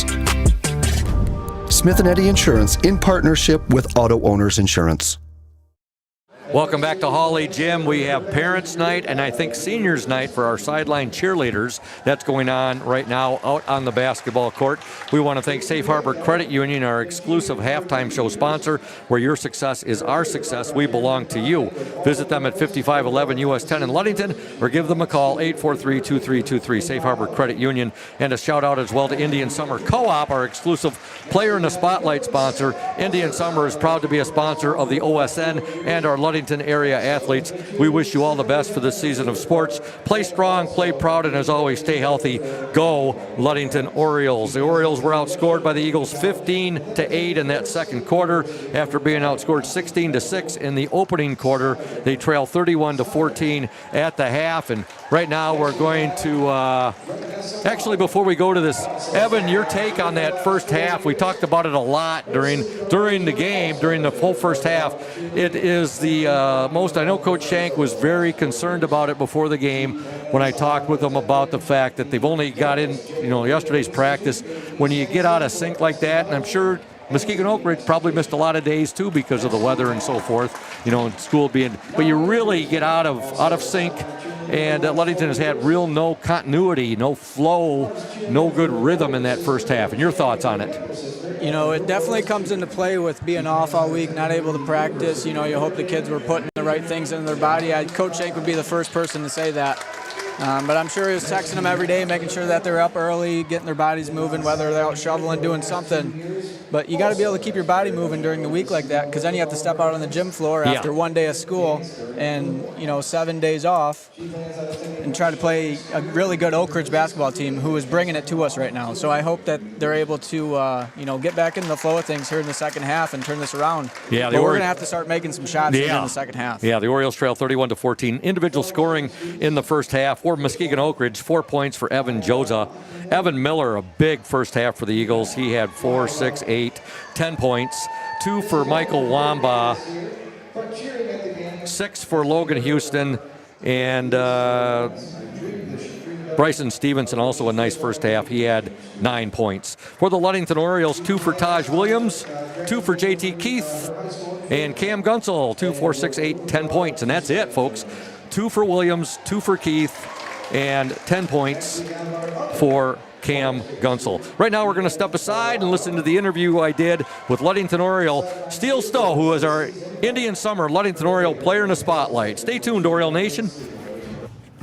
Smith & Eddy Insurance in partnership with Auto Owners Insurance. Welcome back to Hawley Gym. We have Parents' Night and I think Seniors' Night for our sideline cheerleaders. That's going on right now out on the basketball court. We want to thank Safe Harbor Credit Union, our exclusive halftime show sponsor, where your success is our success. We belong to you. Visit them at 5511 US 10 in Ludington or give them a call, 843-2323, Safe Harbor Credit Union. And a shout out as well to Indian Summer Co-op, our exclusive Player in the Spotlight sponsor. Indian Summer is proud to be a sponsor of the OSN and our Ludington area athletes. We wish you all the best for this season of sports. Play strong, play proud, and as always, stay healthy. Go Ludington Orioles. The Orioles were outscored by the Eagles 15-8 in that second quarter after being outscored 16-6 in the opening quarter. They trail 31-14 at the half, and right now we're going to actually, before we go to this, Evan, your take on that first half. We talked about it a lot during the game, during the full first half. It is the most, I know Coach Shank was very concerned about it before the game when I talked with him about the fact that they've only got in, yesterday's practice. When you get out of sync like that, and I'm sure Muskegon Oakridge probably missed a lot of days too because of the weather and so forth, and school being, but you really get out of sync. And Ludington has had no continuity, no flow, no good rhythm in that first half. And your thoughts on it? It definitely comes into play with being off all week, not able to practice. You hope the kids were putting the right things in their body. Coach Shank would be the first person to say that. But I'm sure he was texting them every day, making sure that they're up early, getting their bodies moving, whether they're out shoveling, doing something. But you got to be able to keep your body moving during the week like that, because then you have to step out on the gym floor after one day of school and 7 days off and try to play a really good Oakridge basketball team who is bringing it to us right now. So I hope that they're able to get back into the flow of things here in the second half and turn this around. Yeah, but we're going to have to start making some shots in the second half. Yeah, the Orioles trail 31-14. Individual scoring in the first half for Muskegon Oakridge, 4 points for Evan Joza. Evan Miller, a big first half for the Eagles. He had 4, 6, 8, 10 points. 2 for Michael Wamba. 6 for Logan Houston. And Bryson Stevenson, also a nice first half. He had 9 points. For the Ludington Orioles, 2 for Taj Williams, 2 for JT Keith, and Cam Gunsel, 2, 4, 6, 8, 10 points. And that's it, folks. 2 for Williams, 2 for Keith, and 10 points for Cam Gunsel. Right now we're going to step aside and listen to the interview I did with Ludington Oriole Steele Stowe, who is our Indian Summer Ludington Oriole Player in the Spotlight. Stay tuned, Oriole Nation.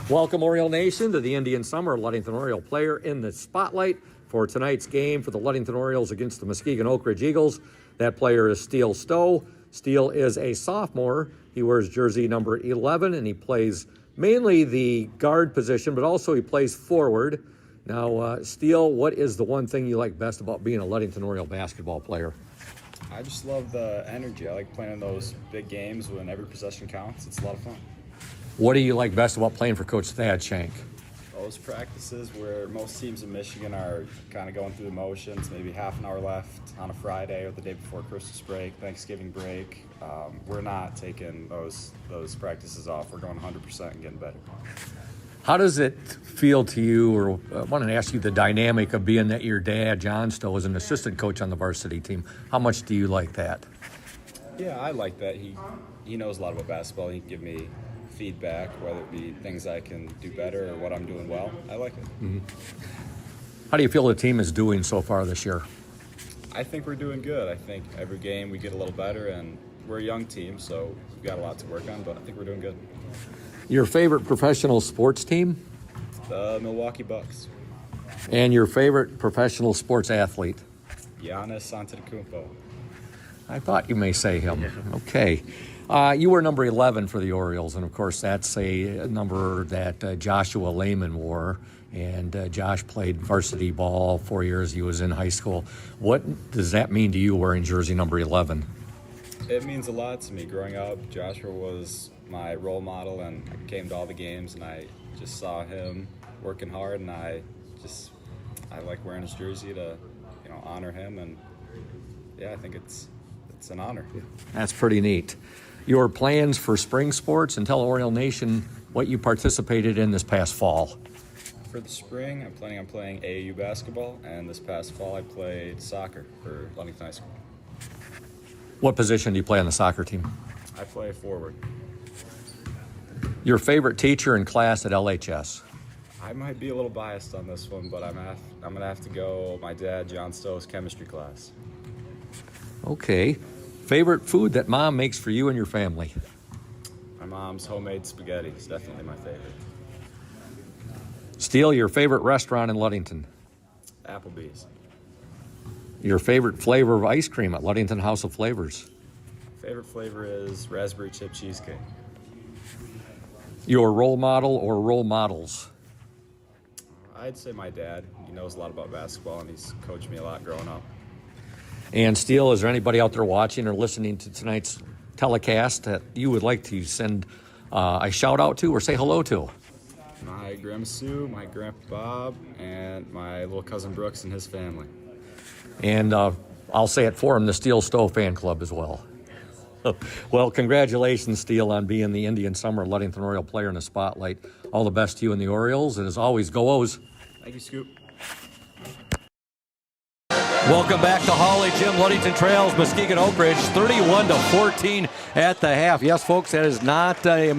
Welcome, Oriole Nation, to the Indian Summer Ludington Oriole Player in the Spotlight for tonight's game for the Ludington Orioles against the Muskegon Oakridge Eagles. That player is Steele Stowe. Steele is a sophomore. He wears jersey number 11, and he plays mainly the guard position, but also he plays forward. Now, Steele, what is the one thing you like best about being a Ludington Oriole basketball player? I just love the energy. I like playing in those big games when every possession counts. It's a lot of fun. What do you like best about playing for Coach Thad Shank? Those practices where most teams in Michigan are kind of going through the motions, maybe half an hour left on a Friday or the day before Christmas break, Thanksgiving break. We're not taking those practices off. We're going 100% and getting better. How does it feel to you, or I want to ask you the dynamic of being that your dad, John Stowe, is an assistant coach on the varsity team. How much do you like that? Yeah, I like that. He knows a lot about basketball. He can give me feedback, whether it be things I can do better or what I'm doing well. I like it. Mm-hmm. How do you feel the team is doing so far this year? I think we're doing good. I think every game we get a little better, and we're a young team, so we've got a lot to work on, but I think we're doing good. Your favorite professional sports team? The Milwaukee Bucks. And your favorite professional sports athlete? Giannis Antetokounmpo. I thought you may say him. Yeah. Okay. You were number 11 for the Orioles, and of course that's a number that Joshua Lehman wore. And Josh played varsity ball 4 years he was in high school. What does that mean to you wearing jersey number 11? It means a lot to me. Growing up, Joshua was my role model, and I came to all the games, and I just saw him working hard, and I like wearing his jersey to, honor him, and yeah, I think it's an honor. That's pretty neat. Your plans for spring sports, and tell Oriole Nation what you participated in this past fall. For the spring, I'm planning on playing AAU basketball, and this past fall I played soccer for Ludington High School. What position do you play on the soccer team? I play forward. Your favorite teacher in class at LHS? I might be a little biased on this one, but I'm gonna have to go my dad, John Stowe's chemistry class. Okay. Favorite food that Mom makes for you and your family? My mom's homemade spaghetti is definitely my favorite. Steele, your favorite restaurant in Ludington? Applebee's. Your favorite flavor of ice cream at Ludington House of Flavors? Favorite flavor is raspberry chip cheesecake. Your role model or role models? I'd say my dad. He knows a lot about basketball, and he's coached me a lot growing up. And Steele, is there anybody out there watching or listening to tonight's telecast that you would like to send a shout out to or say hello to? My Grandma Sue, my Grandpa Bob, and my little cousin Brooks and his family. And I'll say it for him, the Steele Stowe fan club as well. Well, congratulations, Steele, on being the Indian Summer Ludington Oriole player in the spotlight. All the best to you and the Orioles, and as always, go O's. Thank you, Scoop. Welcome back to Hawley Gym, Ludington Trails, Muskegon Oakridge, 31-14 at the half. Yes, folks, that is not a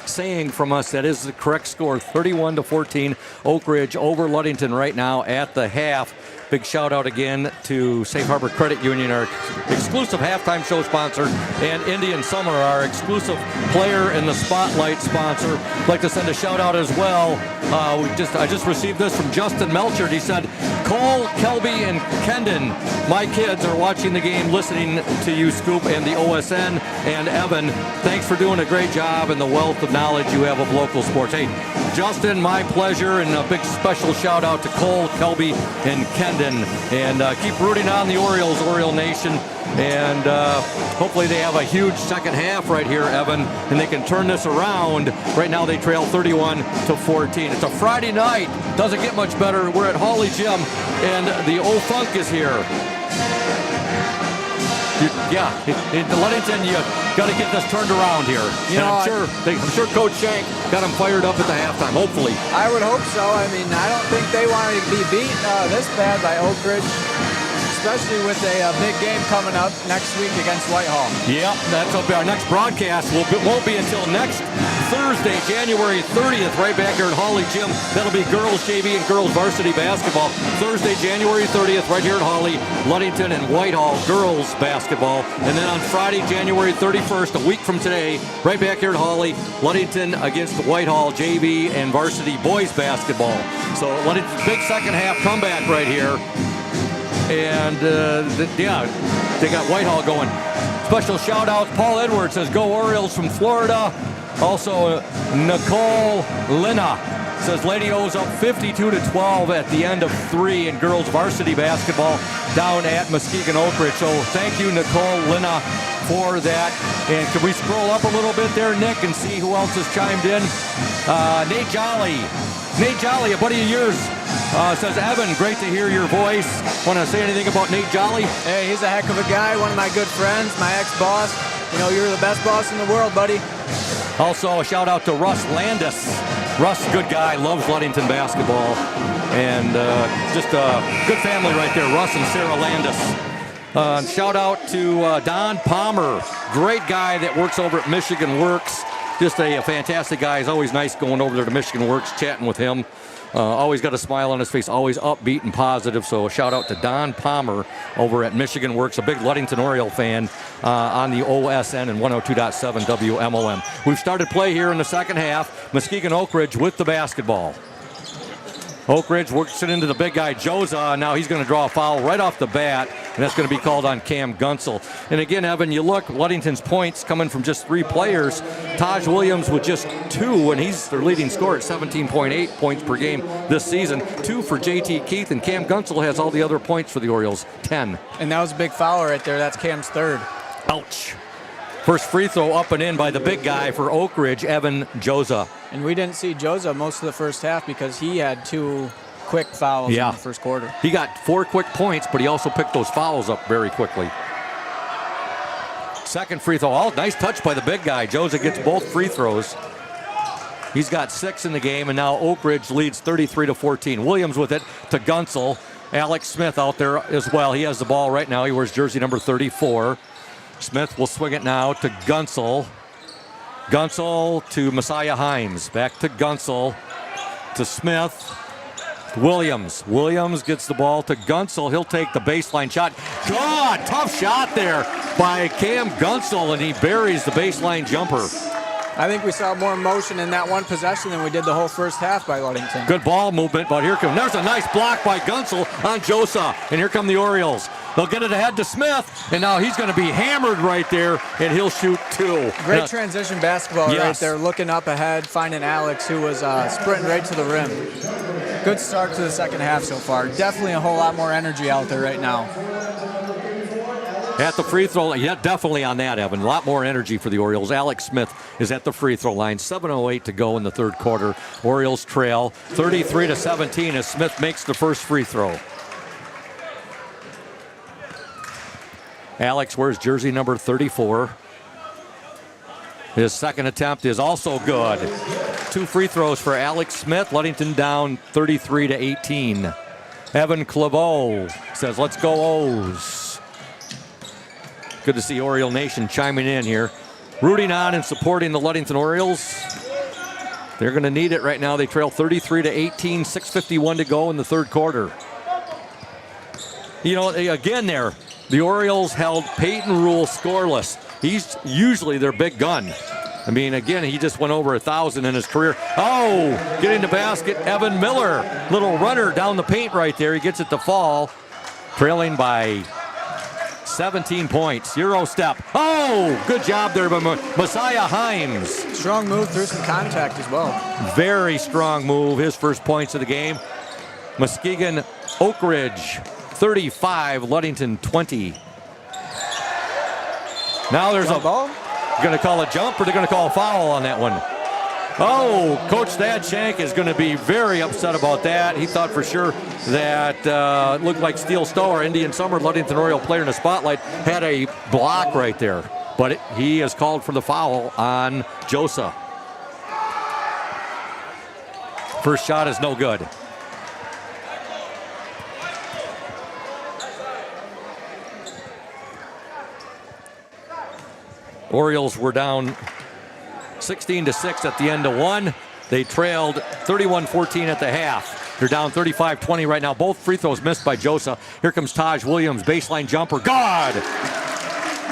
saying from us. That is the correct score, 31-14. Oakridge over Ludington right now at the half. Big shout out again to Safe Harbor Credit Union, our exclusive halftime show sponsor, and Indian Summer, our exclusive player in the spotlight sponsor. I'd like to send a shout out as well. I just received this from Justin Melchard. He said, Cole, Kelby, and Kendon, my kids are watching the game, listening to you, Scoop, and the OSN, and Evan. Thanks for doing a great job and the wealth of knowledge you have of local sports. Hey, Justin, my pleasure, and a big special shout out to Cole, Kelby, and Kendon. And keep rooting on the Orioles, Oriole Nation. And hopefully they have a huge second half right here, Evan, and they can turn this around. Right now they trail 31-14. It's a Friday night. Doesn't get much better. We're at Hawley Gym, and the old funk is here. In Ludington, you got to get this turned around here. I'm sure Coach Shank got them fired up at the halftime, hopefully. I would hope so. I mean, I don't think they want to be beat this bad by Oakridge, especially with a big game coming up next week against Whitehall. Yep, that's our next broadcast. Won't be until next Thursday, January 30th, right back here at Hawley Gym. That'll be girls JV and girls varsity basketball. Thursday, January 30th, right here at Hawley, Ludington and Whitehall girls basketball. And then on Friday, January 31st, a week from today, right back here at Hawley, Ludington against Whitehall JV and varsity boys basketball. So Ludington's big second half comeback right here. And they got Whitehall going. Special shout out, Paul Edwards says, go Orioles from Florida. Also, Nicole Lina says Lady O's up 52-12 at the end of 3 in girls varsity basketball down at Muskegon Oakridge. So thank you, Nicole Lina, for that. And can we scroll up a little bit there, Nick, and see who else has chimed in? Nate Jolly, a buddy of yours, says, Evan, great to hear your voice. Want to say anything about Nate Jolly? Hey, he's a heck of a guy, one of my good friends, my ex-boss. You're the best boss in the world, buddy. Also, a shout out to Russ Landis. Russ, good guy, loves Ludington basketball. And just a good family right there, Russ and Sarah Landis. Shout out to Don Palmer, great guy that works over at Michigan Works. Just a fantastic guy. It's always nice going over there to Michigan Works, chatting with him. Always got a smile on his face, always upbeat and positive. So a shout out to Don Palmer over at Michigan Works, a big Ludington Oriole fan on the OSN and 102.7 WMOM. We've started play here in the second half. Muskegon Oakridge with the basketball. Oakridge works it into the big guy, Joza. Now he's going to draw a foul right off the bat, and that's going to be called on Cam Gunsel. And again, Evan, you look, Ludington's points coming from just 3 players. Taj Williams with just 2, and he's their leading scorer at 17.8 points per game this season. 2 for JT Keith, and Cam Gunsel has all the other points for the Orioles, 10. And that was a big foul right there. That's Cam's third. Ouch. First free throw up and in by the big guy for Oakridge, Evan Joza. And we didn't see Joza most of the first half because he had 2 quick fouls in the first quarter. He got 4 quick points, but he also picked those fouls up very quickly. Second free throw. Oh, nice touch by the big guy. Joza gets both free throws. He's got 6 in the game, and now Oakridge leads 33-14. Williams with it to Gunsel. Alex Smith out there as well. He has the ball right now. He wears jersey number 34. Smith will swing it now to Gunsel. Gunsel to Messiah Himes. Back to Gunsel to Smith. Williams. Williams gets the ball to Gunsel. He'll take the baseline shot. God, tough shot there by Cam Gunsel, and he buries the baseline jumper. I think we saw more motion in that one possession than we did the whole first half by Ludington. Good ball movement, but there's a nice block by Gunsel on Josa, and here come the Orioles. They'll get it ahead to Smith, and now he's going to be hammered right there, and he'll shoot 2. Great transition basketball right there, looking up ahead, finding Alex, who was sprinting right to the rim. Good start to the second half so far. Definitely a whole lot more energy out there right now. At the free throw, yeah, definitely on that, Evan. A lot more energy for the Orioles. Alex Smith is at the free throw line. 7:08 to go in the third quarter. Orioles trail 33-17 as Smith makes the first free throw. Alex wears jersey number 34. His second attempt is also good. 2 free throws for Alex Smith. Ludington down 33-18. Evan Claveau says, "Let's go O's." Good to see Oriole Nation chiming in here. Rooting on and supporting the Ludington Orioles. They're going to need it right now. They trail 33-18, 6:51 to go in the third quarter. You know, again there, the Orioles held Peyton Rule scoreless. He's usually their big gun. I mean, again, he just went over 1,000 in his career. Oh, getting the basket, Evan Miller. Little runner down the paint right there. He gets it to fall. Trailing by 17 points. Euro step. Oh, good job there by Messiah Himes. Strong move through some contact as well. Very strong move. His first points of the game. Muskegon Oakridge 35, Ludington 20. Now there's a ball. Going to call a jump, or they're going to call a foul on that one. Oh, Coach Thad Shank is going to be very upset about that. He thought for sure that looked like Steele Stower, Indian Summer, Ludington Oriole player in the spotlight, had a block right there. But he has called for the foul on Josa. First shot is no good. Orioles were down 16-6 at the end of one. They trailed 31-14 at the half. They're down 35-20 right now. Both free throws missed by Josa. Here comes Taj Williams, baseline jumper. God!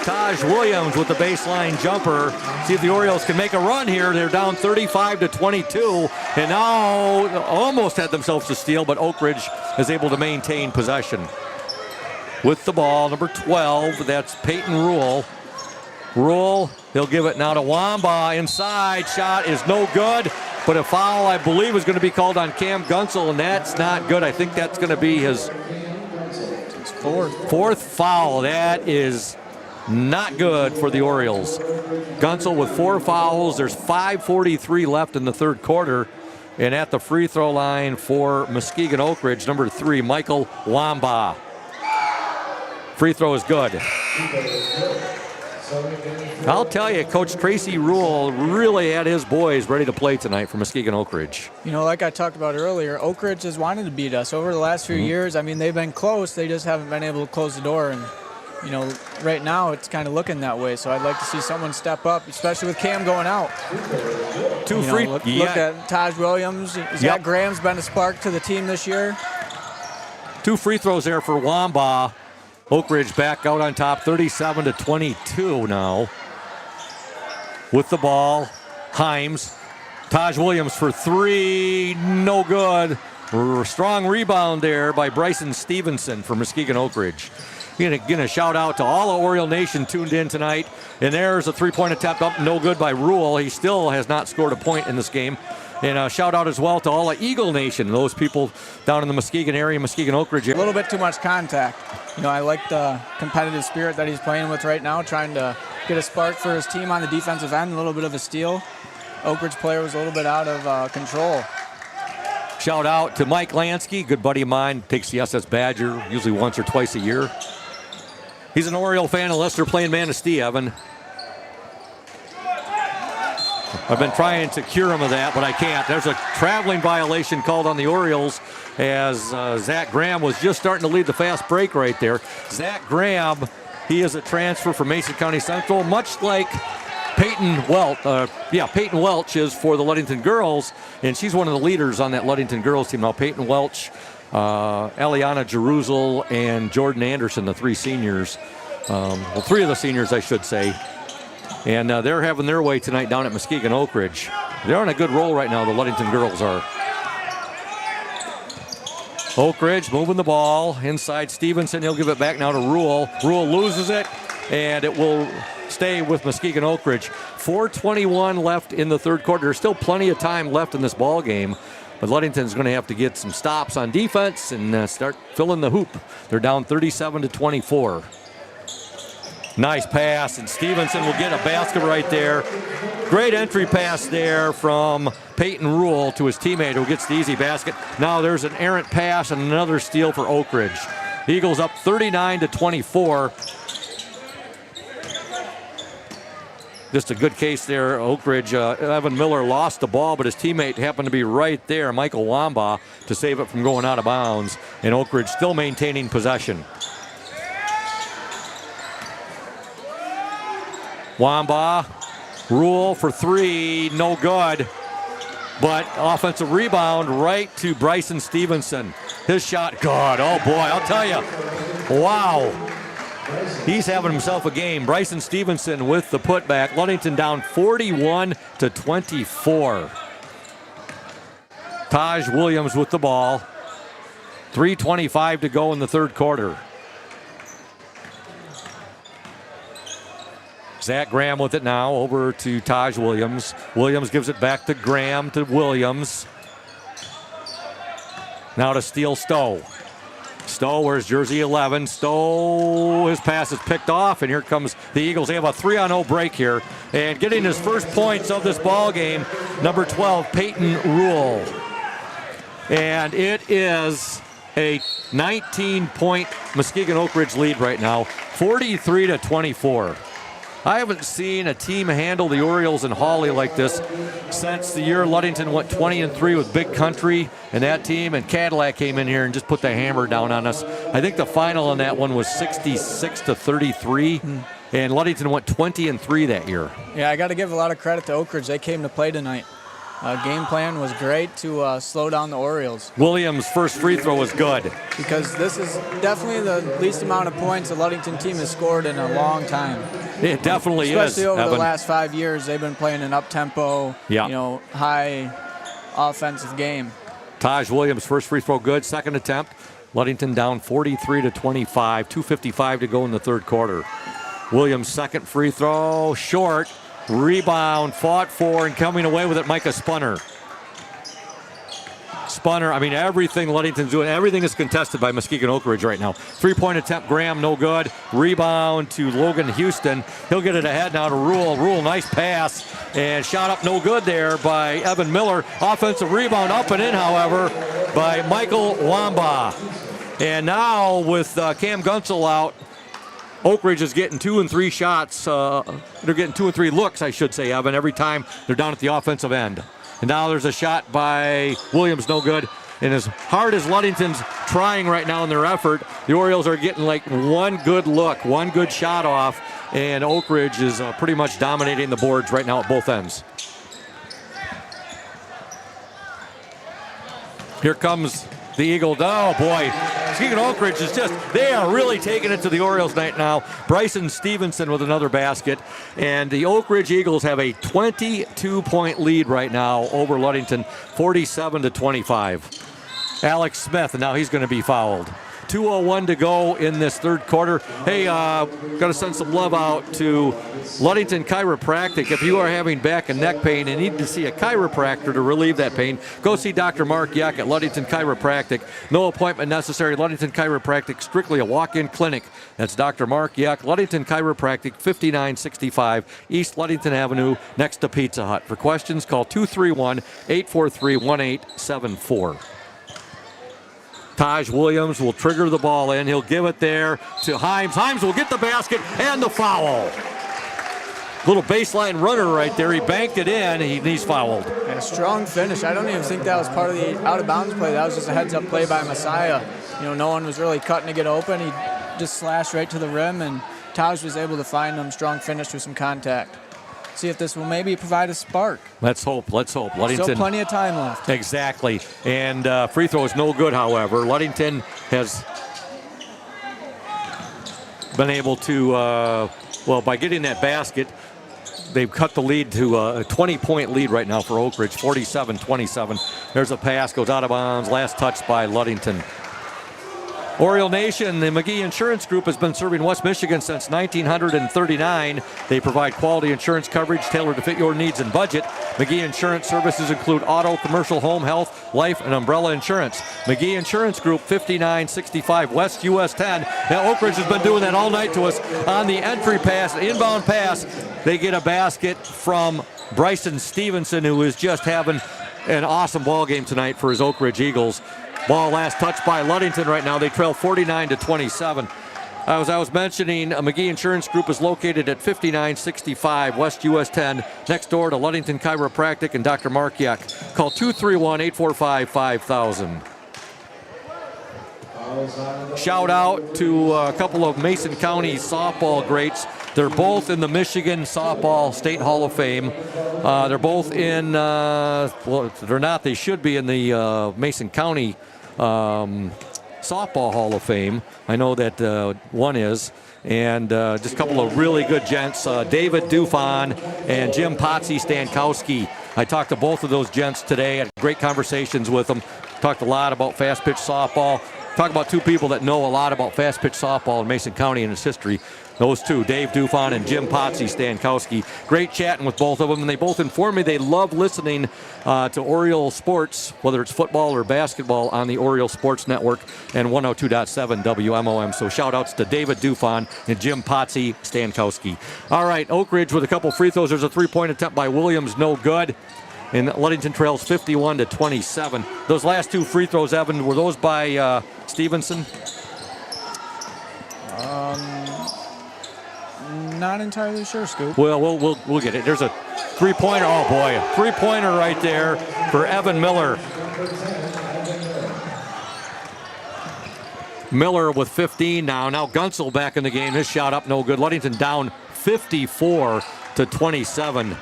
Taj Williams with the baseline jumper. See if the Orioles can make a run here. They're down 35-22, and now almost had themselves a steal, but Oakridge is able to maintain possession. With the ball, number 12, that's Peyton Rule. Rule, he'll give it now to Wamba. Inside shot is no good, but a foul, I believe, is going to be called on Cam Gunsel, and that's not good. I think that's going to be his fourth foul. That is not good for the Orioles. Gunsel with 4 fouls. There's 5:43 left in the third quarter. And at the free throw line for Muskegon Oakridge, number 3, Michael Wamba. Free throw is good. I'll tell you, Coach Tracy Rule really had his boys ready to play tonight for Muskegon Oakridge. You know, like I talked about earlier, Oakridge has wanted to beat us over the last few years. I mean, they've been close. They just haven't been able to close the door. And, you know, right now it's kind of looking that way. So I'd like to see someone step up, especially with Cam going out. Look at Taj Williams. Graham's been a spark to the team this year. 2 free throws there for Wamba. Oakridge back out on top, 37-22 now. With the ball, Himes. Taj Williams for 3, no good. Strong rebound there by Bryson Stevenson for Muskegon Oakridge. Again, a shout out to all of Oriole Nation tuned in tonight. And there's a 3-point attempt up, no good by Rule. He still has not scored a point in this game. And a shout out as well to all of Eagle Nation, those people down in the Muskegon area, Muskegon Oakridge area. A little bit too much contact. You know, I like the competitive spirit that he's playing with right now, trying to get a spark for his team on the defensive end, a little bit of a steal. Oakridge player was a little bit out of control. Shout out to Mike Lansky, good buddy of mine, takes the SS Badger usually once or twice a year. He's an Oriole fan unless they're playing Manistee, Evan. I've been trying to cure him of that, but I can't. There's a traveling violation called on the Orioles as Zach Graham was just starting to lead the fast break right there. Zach Graham, he is a transfer from Mason County Central, much like Peyton Welch is for the Ludington girls, and she's one of the leaders on that Ludington girls team. Now, Peyton Welch, Eliana Jeruzel, and Jordan Anderson, the three seniors. Three of the seniors, I should say. And they're having their way tonight down at Muskegon Oakridge. They're on a good roll right now, the Ludington girls are. Oakridge moving the ball inside Stevenson. He'll give it back now to Rule. Rule loses it, and it will stay with Muskegon Oakridge. 4:21 left in the third quarter. There's still plenty of time left in this ball game, but Ludington's going to have to get some stops on defense and start filling the hoop. They're down 37-24. Nice pass, and Stevenson will get a basket right there. Great entry pass there from Peyton Rule to his teammate who gets the easy basket. Now there's an errant pass and another steal for Oakridge. Eagles up 39-24. Just a good case there. Oakridge, Evan Miller lost the ball, but his teammate happened to be right there, Michael Wamba, to save it from going out of bounds. And Oakridge still maintaining possession. Wamba, Rule for three, no good. But offensive rebound right to Bryson Stevenson. His shot, good. Oh boy, I'll tell you. Wow. He's having himself a game. Bryson Stevenson with the putback. Ludington down 41-24. Taj Williams with the ball. 3:25 to go in the third quarter. Zach Graham with it now, over to Taj Williams. Williams gives it back to Graham to Williams. Now to Steele Stowe. Stowe wears jersey 11. Stowe, his pass is picked off, and here comes the Eagles. They have a 3-on-0 break here. And getting his first points of this ball game, number 12, Peyton Rule. And it is a 19-point Muskegon Oakridge lead right now, 43-24. I haven't seen a team handle the Orioles in Hawley like this since the year Ludington went 20-3 with Big Country and that team, and Cadillac came in here and just put the hammer down on us. I think the final on that one was 66-33, and Ludington went 20-3 that year. Yeah, I got to give a lot of credit to Oakridge. They came to play tonight. Game plan was great to slow down the Orioles. Williams' first free throw was good. Because this is definitely the least amount of points the Ludington team has scored in a long time. It definitely Especially is. over Evan. the last 5 years, they've been playing an up-tempo, high offensive game. Taj Williams' first free throw good. Second attempt. Ludington down 43-25. 2:55 to go in the third quarter. Williams' second free throw, short. Rebound, fought for, and coming away with it, Micah Spunner. Spunner, I mean, everything Ludington's doing, everything is contested by Muskegon Oakridge right now. Three-point attempt, Graham, no good. Rebound to Logan Houston. He'll get it ahead now to Rule. Rule, nice pass, and shot up no good there by Evan Miller. Offensive rebound up and in, however, by Michael Wamba. And now with Cam Gunsel out, Oakridge is getting 2 and 3 shots. They're getting 2 and 3 looks, I should say, Evan, every time they're down at the offensive end. And now there's a shot by Williams, no good. And as hard as Ludington's trying right now in their effort, the Orioles are getting like one good look, one good shot off, and Oakridge is pretty much dominating the boards right now at both ends. Here comes the Eagle. Oh, boy. Muskegon Oakridge is they are really taking it to the Orioles night now. Bryson Stevenson with another basket. And the Oakridge Eagles have a 22-point lead right now over Ludington, 47-25. Alex Smith, and now he's going to be fouled. 2:01 to go in this third quarter. Hey, got to send some love out to Ludington Chiropractic. If you are having back and neck pain and need to see a chiropractor to relieve that pain, go see Dr. Mark Yuck at Ludington Chiropractic. No appointment necessary. Ludington Chiropractic, strictly a walk-in clinic. That's Dr. Mark Yuck, Ludington Chiropractic, 5965 East Ludington Avenue, next to Pizza Hut. For questions, call 231-843-1874. Taj Williams will trigger the ball in. He'll give it there to Himes. Himes will get the basket and the foul. Little baseline runner right there. He banked it in. He's fouled. And a strong finish. I don't even think that was part of the out-of-bounds play. That was just a heads-up play by Messiah. No one was really cutting to get open. He just slashed right to the rim, and Taj was able to find him. Strong finish with some contact. See if this will maybe provide a spark. Let's hope. Ludington. Still plenty of time left. Exactly. And free throw is no good, however. Ludington has been able to, by getting that basket, they've cut the lead to a 20-point lead right now for Oakridge, 47-27. There's a pass, goes out of bounds. Last touch by Ludington. Oriole Nation, the McGee Insurance Group has been serving West Michigan since 1939. They provide quality insurance coverage tailored to fit your needs and budget. McGee Insurance services include auto, commercial, home, health, life, and umbrella insurance. McGee Insurance Group, 5965 West US 10. Now, Oakridge has been doing that all night to us on the entry pass, inbound pass. They get a basket from Bryson Stevenson, who is just having an awesome ball game tonight for his Oakridge Eagles. Ball last touched by Ludington right now. They trail 49-27. As I was mentioning, McGee Insurance Group is located at 5965 West US 10, next door to Ludington Chiropractic and Dr. Mark Yuck. Call 231-845-5000. Shout out to a couple of Mason County softball greats. They're both in the Michigan Softball State Hall of Fame. They're both in, they're not, they should be in the Mason County Softball Hall of Fame. I know that one is. And just a couple of really good gents, David Dufon and Jim Potsy-Stankowski. I talked to both of those gents today, had great conversations with them. Talked a lot about fast pitch softball. Talk about two people that know a lot about fast pitch softball in Mason County and its history. Those two, Dave Dufon and Jim Potsy-Stankowski. Great chatting with both of them, and they both informed me they love listening to Oriole sports, whether it's football or basketball, on the Oriole Sports Network and 102.7 WMOM. So shout-outs to David Dufon and Jim Potsy-Stankowski. All right, Oakridge with a couple free throws. There's a three-point attempt by Williams, no good. And Ludington trails 51-27. Those last two free throws, Evan, were those by Stevenson? Not entirely sure, Scoop. Well, we'll get it. There's a three-pointer. Oh, boy. A three-pointer right there for Evan Miller. Miller with 15 now. Now Gunsel back in the game. His shot up, no good. Ludington down 54-27.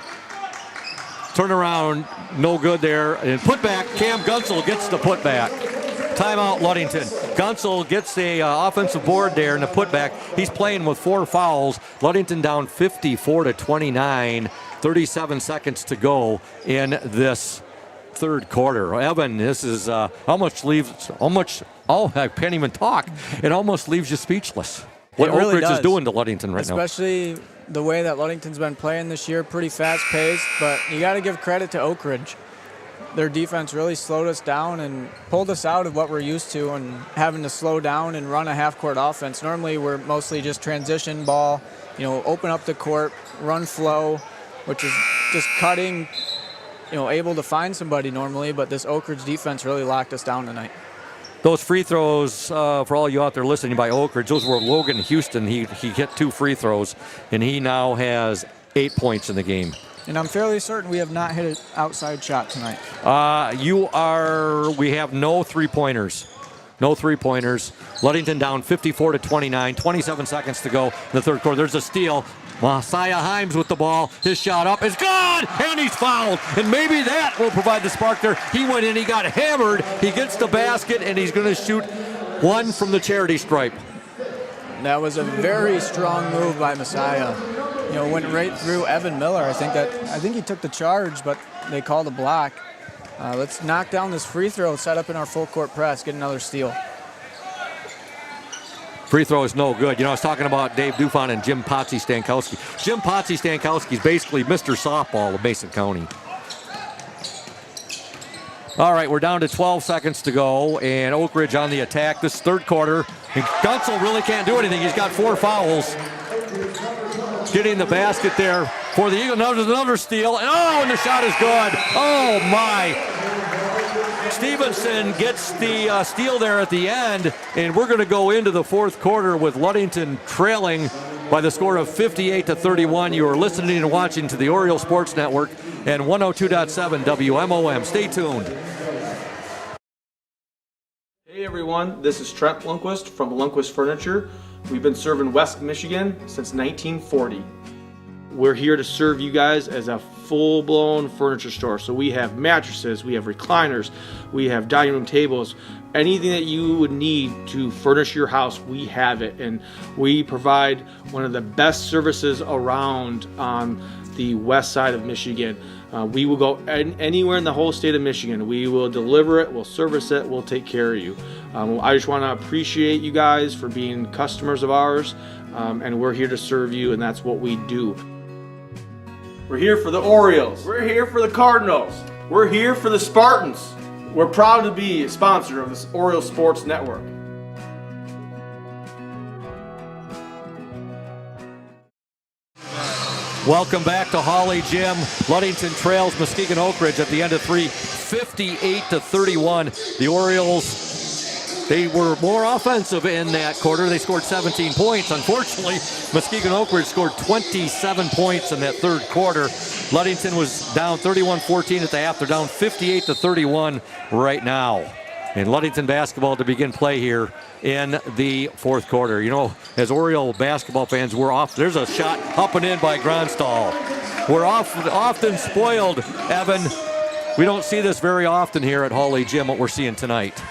Turnaround, no good there. And putback, Cam Gunsel gets the putback. Timeout, Ludington. Gunsel gets the offensive board there in the putback. He's playing with 4 fouls. Ludington down 54-29. 37 seconds to go in this third quarter. Evan, this is I can't even talk. It almost leaves you speechless. What really Oakridge is doing to Ludington right now. Especially the way that Ludington's been playing this year, pretty fast-paced, but you got to give credit to Oakridge. Their defense really slowed us down and pulled us out of what we're used to and having to slow down and run a half-court offense. Normally, we're mostly just transition ball, open up the court, run flow, which is just cutting, able to find somebody normally, but this Oakridge defense really locked us down tonight. Those free throws, for all you out there listening by Oakridge, those were Logan Houston. He hit 2 free throws, and he now has 8 points in the game. And I'm fairly certain we have not hit an outside shot tonight. We have no three-pointers. No three-pointers. Ludington down 54-29, 27 seconds to go in the third quarter. There's a steal. Messiah Himes with the ball. His shot up is gone, and he's fouled. And maybe that will provide the spark there. He went in, he got hammered. He gets the basket, and he's going to shoot one from the charity stripe. That was a very strong move by Messiah. Went right through Evan Miller. I think he took the charge, but they called a block. Let's knock down this free throw, set up in our full court press, get another steal. Free throw is no good. You know, I was talking about Dave Dufon and Jim Potsy-Stankowski. Jim Potsy-Stankowski is basically Mr. Softball of Mason County. All right, we're down to 12 seconds to go, and Oakridge on the attack. This third quarter, and Gunsel really can't do anything. He's got 4 fouls. Getting the basket there for the Eagles. Another steal, and the shot is good. Oh, my. Stevenson gets the steal there at the end, and we're going to go into the fourth quarter with Ludington trailing by the score of 58-31. You are listening and watching to the Oriole Sports Network and 102.7 WMOM. Stay tuned. Hey everyone, this is Trent Lundquist from Lundquist Furniture. We've been serving West Michigan since 1940. We're here to serve you guys as a full-blown furniture store. So we have mattresses, we have recliners, we have dining room tables, anything that you would need to furnish your house, we have it. And we provide one of the best services around on the west side of Michigan. We will go anywhere in the whole state of Michigan. We will deliver it, we'll service it, we'll take care of you. I just want to appreciate you guys for being customers of ours, and we're here to serve you, and that's what we do. We're here for the Orioles. We're here for the Cardinals. We're here for the Spartans. We're proud to be a sponsor of this Oriole Sports Network. Welcome back to Hawley Gym. Ludington trails Muskegon Oakridge at the end of 3, 58-31. The Orioles, they were more offensive in that quarter. They scored 17 points. Unfortunately, Muskegon Oakridge scored 27 points in that third quarter. Ludington was down 31-14 at the half. They're down 58-31 right now. And Ludington basketball to begin play here in the fourth quarter. You know, as Oriole basketball fans, we're off. There's a shot up and in by Gronstal. We're often spoiled, Evan. We don't see this very often here at Hawley Gym, what we're seeing tonight.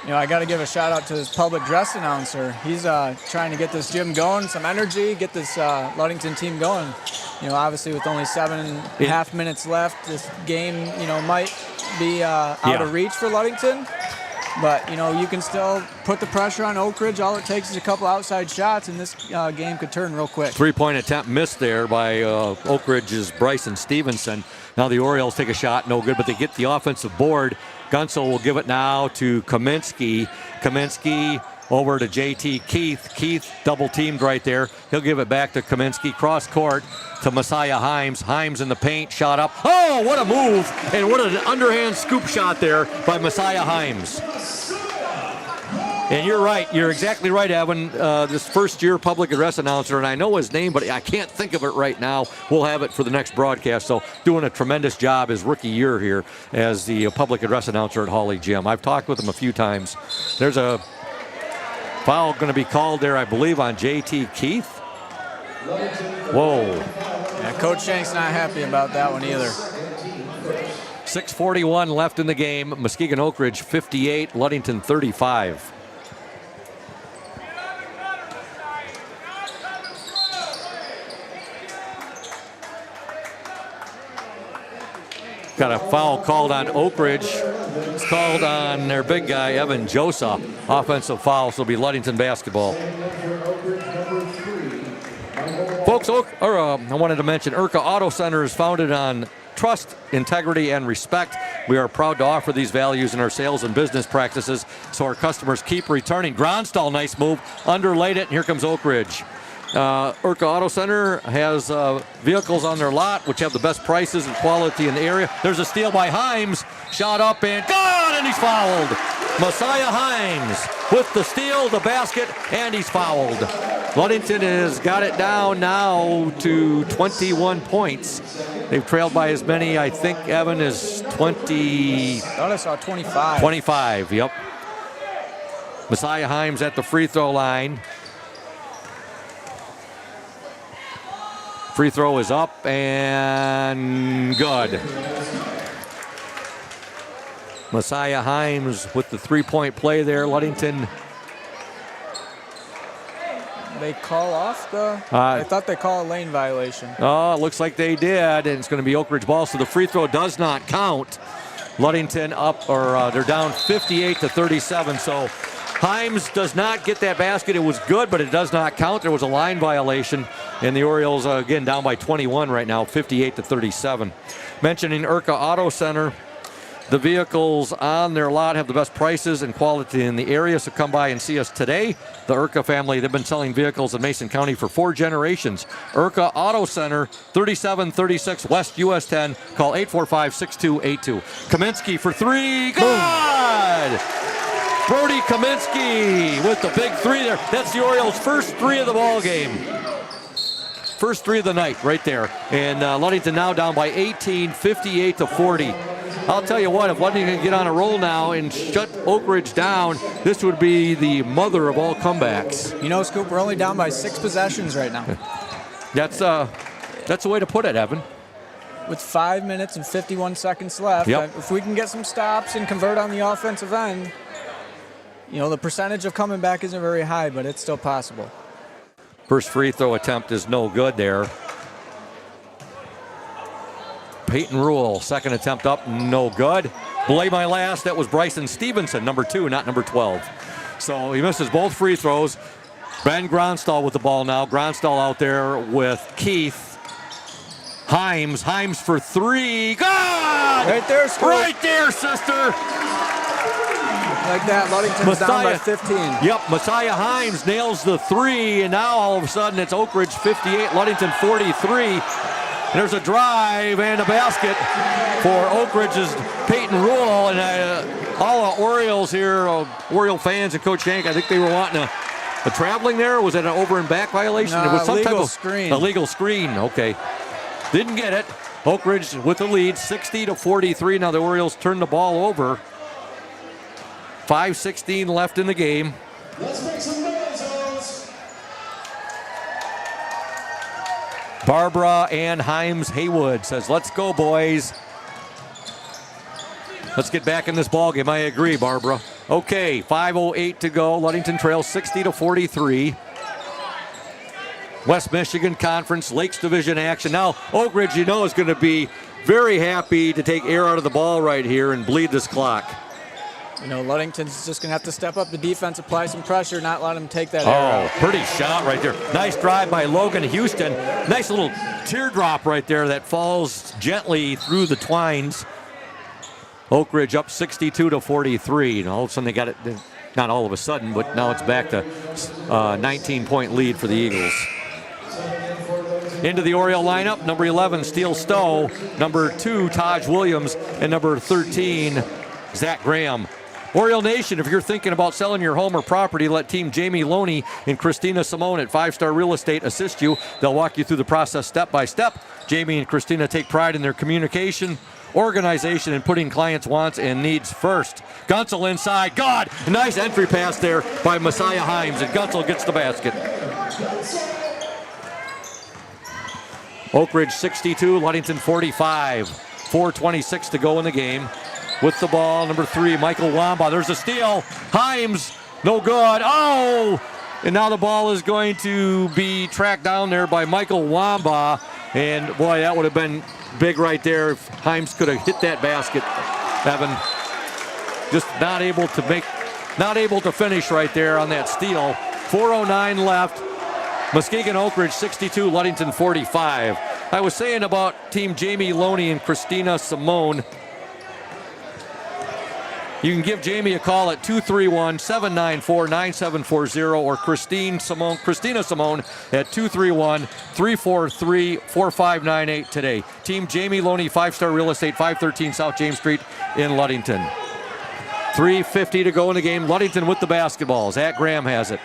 You know, I got to give a shout out to this public dress announcer. He's trying to get this gym going, some energy, get this Ludington team going. You know, obviously with only 7.5 minutes left, this game, you know, might be out of reach for Ludington. But, you know, you can still put the pressure on Oakridge. All it takes is a couple outside shots, and this game could turn real quick. 3-point attempt missed there by Oakridge's Bryson Stevenson. Now the Orioles take a shot, no good, but they get the offensive board. Gunsel will give it now to Kaminsky. Kaminsky over to JT Keith. Keith double teamed right there. He'll give it back to Kaminsky. Cross court to Messiah Himes. Himes in the paint, shot up. Oh, what a move! And what an underhand scoop shot there by Messiah Himes. And you're right. You're exactly right, Evan. This first-year public address announcer, and I know his name, but I can't think of it right now. We'll have it for the next broadcast. So doing a tremendous job his rookie year here as the public address announcer at Hawley Gym. I've talked with him a few times. There's a foul going to be called there, I believe, on JT Keith. Whoa. Yeah, Coach Shank's not happy about that one either. 6:41 left in the game. Muskegon Oakridge 58, Ludington 35. Got a foul called on Oakridge. It's called on their big guy, Evan Josa. Offensive foul, so it'll be Ludington basketball. Folks, I wanted to mention Urca Auto Center is founded on trust, integrity, and respect. We are proud to offer these values in our sales and business practices so our customers keep returning. Gronstal, nice move, underlaid it, and here comes Oakridge. Urca Auto Center has vehicles on their lot which have the best prices and quality in the area. There's a steal by Himes, shot up and gone, and he's fouled. Messiah Himes with the steal, the basket, and he's fouled. Ludington has got it down now to 21 points. They've trailed by as many, I think, Evan, as 20. I thought I saw 25. 25, yep. Messiah Himes at the free throw line. Free throw is up and good. Messiah Himes with the three-point play there. Ludington. They call off the... I thought they called a lane violation. Oh, it looks like they did, and it's going to be Oakridge ball, so the free throw does not count. Ludington up, or they're down 58-37, so Himes does not get that basket. It was good, but it does not count. There was a line violation, and the Orioles, again, down by 21 right now, 58-37. Mentioning Urca Auto Center, the vehicles on their lot have the best prices and quality in the area, so come by and see us today. The Urca family, they've been selling vehicles in Mason County for 4 generations. Urca Auto Center, 3736 West US 10. Call 845-6282. Kaminsky for 3. Good! Brody Kaminsky with the big 3 there. That's the Orioles' first 3 of the ball game. First 3 of the night right there. And Ludington now down by 18, 58-40. I'll tell you what, if Ludington can get on a roll now and shut Oakridge down, this would be the mother of all comebacks. You know, Scoop, we're only down by 6 possessions right now. That's the way to put it, Evan. With 5 minutes and 51 seconds left, if we can get some stops and convert on the offensive end, you know, the percentage of coming back isn't very high, but it's still possible. First free throw attempt is no good there. Peyton Rule, second attempt up, no good. Belay my last, that was Bryson Stevenson, number 2, not number 12. So he misses both free throws. Ben Gronstall with the ball now. Gronstall out there with Keith. Himes for 3. Good! Right there, Scoop. Right there, sister. Like that, Ludington's down by 15. Yep, Messiah Himes nails the 3, and now all of a sudden it's Oakridge 58, Ludington 43. There's a drive and a basket for Oakridge's Peyton Rule, and all the Orioles here, Oriole fans and Coach Shank, I think they were wanting a traveling there. Was it an over and back violation? No, it was some type of screen. Illegal screen. Okay, didn't get it. Oakridge with the lead, 60-43. Now the Orioles turn the ball over. 5:16 left in the game. Let's make some noise. Barbara Ann Himes Haywood says, let's go, boys. Let's get back in this ball game. I agree, Barbara. Okay, 5:08 to go. Ludington trails 60-43. West Michigan Conference Lakes Division action. Now, Oakridge, you know, is going to be very happy to take air out of the ball right here and bleed this clock. You know, Ludington's just going to have to step up the defense, apply some pressure, not let him take that air out. Pretty shot right there. Nice drive by Logan Houston. Nice little teardrop right there that falls gently through the twines. Oakridge up 62-43. And all of a sudden they got it, not all of a sudden, but now it's back to 19-point lead for the Eagles. Into the Oriole lineup, number 11, Steele Stowe, number 2, Taj Williams, and number 13, Zach Graham. Oriole Nation, if you're thinking about selling your home or property, let Team Jamie Loney and Christina Simone at 5 Star Real Estate assist you. They'll walk you through the process step by step. Jamie and Christina take pride in their communication, organization, and putting clients' wants and needs first. Gunsel inside. God! Nice entry pass there by Messiah Himes, and Gunsel gets the basket. Oakridge 62, Ludington 45. 4:26 to go in the game. With the ball, number 3, Michael Wamba. There's a steal. Himes, no good. Oh! And now the ball is going to be tracked down there by Michael Wamba. And boy, that would have been big right there if Himes could have hit that basket. Evan, just not able to finish right there on that steal. 4:09 left. Muskegon Oakridge 62, Ludington 45. I was saying about Team Jamie Loney and Christina Simone. You can give Jamie a call at 231-794-9740 or Christina Simone at 231-343-4598 today. Team Jamie Loney, 5 Star Real Estate, 513 South James Street in Ludington. 3:50 to go in the game. Ludington with the basketball. Zach Graham has it.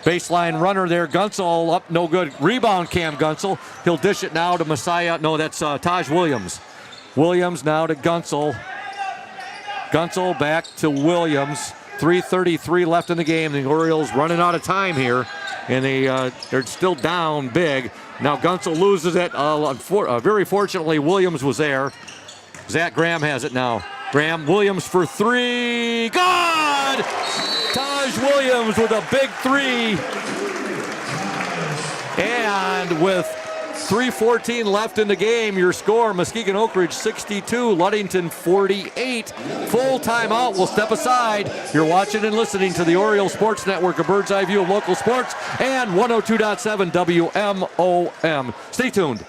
Baseline runner there. Gunsel up, no good. Rebound, Cam Gunsel. He'll dish it now to Messiah. No, that's Taj Williams. Williams now to Gunsel. Gunsel back to Williams. 3:33 left in the game. The Orioles running out of time here, and they're still down big. Now Gunsel loses it. Very fortunately, Williams was there. Zach Graham has it now. Graham, Williams for 3. Good! Taj Williams with a big 3. And with 3:14 left in the game. Your score, Muskegon Oakridge 62, Ludington 48. Full timeout. We'll step aside. You're watching and listening to the Orioles Sports Network, a bird's eye view of local sports, and 102.7 WMOM. Stay tuned.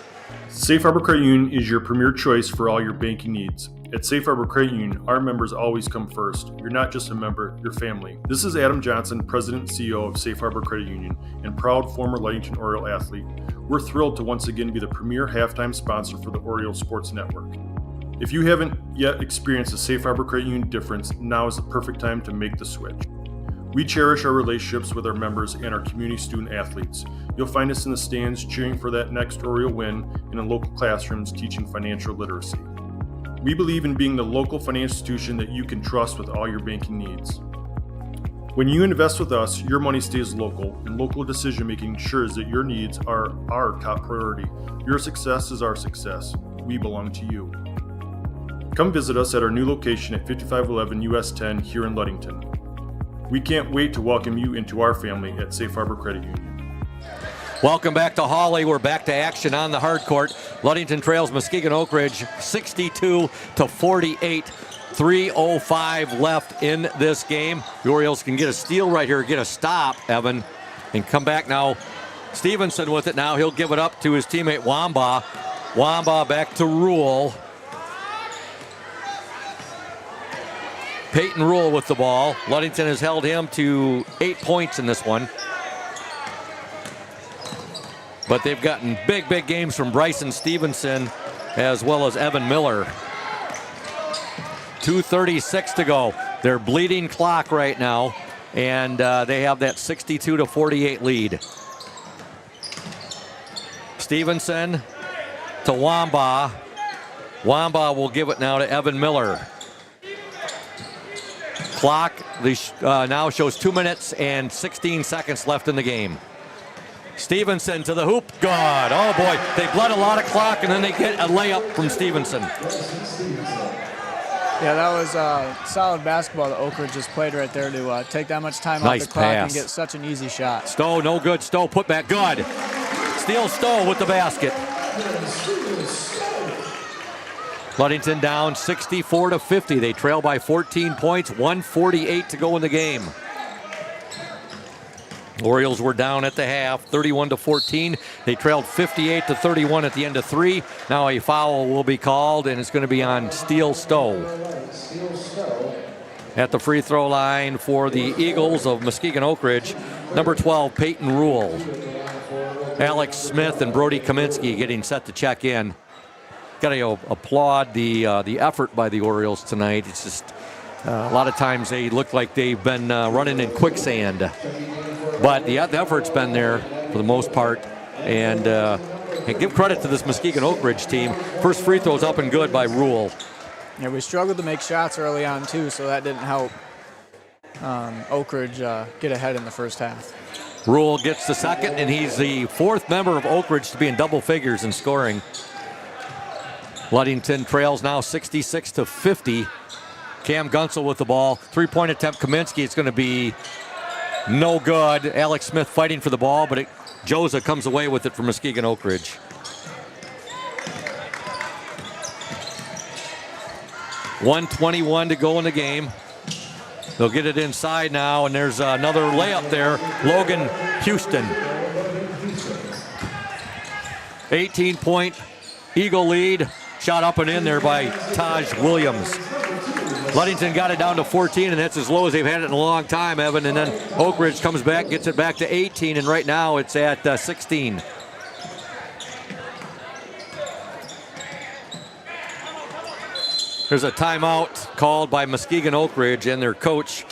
Safe Harbor Credit Union is your premier choice for all your banking needs. At Safe Harbor Credit Union, our members always come first. You're not just a member, you're family. This is Adam Johnson, President and CEO of Safe Harbor Credit Union, and proud former Ludington Oriole athlete. We're thrilled to once again be the premier halftime sponsor for the Orioles Sports Network. If you haven't yet experienced the Safe Harbor Credit Union difference, now is the perfect time to make the switch. We cherish our relationships with our members and our community student athletes. You'll find us in the stands cheering for that next Oriole win and in local classrooms teaching financial literacy. We believe in being the local financial institution that you can trust with all your banking needs. When you invest with us, your money stays local, and local decision-making ensures that your needs are our top priority. Your success is our success. We belong to you. Come visit us at our new location at 5511 US 10 here in Ludington. We can't wait to welcome you into our family at Safe Harbor Credit Union. Welcome back to Hawley. We're back to action on the hard court. Ludington trails Muskegon Oakridge 62-48. 3:05 left in this game. The Orioles can get a steal right here, get a stop, Evan, and come back now. Stevenson with it now. He'll give it up to his teammate Wamba. Wamba back to Rule. Peyton Rule with the ball. Ludington has held him to 8 points in this one. But they've gotten big games from Bryson Stevenson as well as Evan Miller. 2:36 to go. They're bleeding clock right now, and they have that 62-48 lead. Stevenson to Wamba. Wamba will give it now to Evan Miller. Clock now shows 2 minutes and 16 seconds left in the game. Stevenson to the hoop. Good. Oh boy, they bled a lot of clock, and then they get a layup from Stevenson. Yeah, that was solid basketball that Oakridge just played right there to take that much time off the clock and get such an easy shot. Stowe, no good. Stowe put back. Good. Steele Stowe with the basket. Ludington down 64-50. They trail by 14 points, 1:48 to go in the game. Orioles were down at the half, 31-14. They trailed 58-31 at the end of 3. Now a foul will be called, and it's going to be on Steele Stowe. At the free throw line for the Eagles of Muskegon Oakridge, number 12, Peyton Rule. Alex Smith and Brody Kaminsky getting set to check in. Got to applaud the effort by the Orioles tonight. It's just a lot of times they look like they've been running in quicksand. But the effort's been there for the most part. And give credit to this Muskegon Oakridge team. First free throw's up and good by Rule. Yeah, we struggled to make shots early on, too, so that didn't help Oakridge get ahead in the first half. Rule gets the second, and he's the fourth member of Oakridge to be in double figures in scoring. Ludington trails now 66-50. Cam Gunsel with the ball. Three-point attempt, Kaminsky. It's going to be no good. Alex Smith fighting for the ball, but Joza comes away with it for Muskegon Oakridge. .121 to go in the game. They'll get it inside now, and there's another layup there. Logan Houston. 18-point Eagle lead. Shot up and in there by Taj Williams. Ludington got it down to 14, and that's as low as they've had it in a long time, Evan. And then Oakridge comes back, gets it back to 18, and right now it's at 16. There's a timeout called by Muskegon Oakridge and their coach,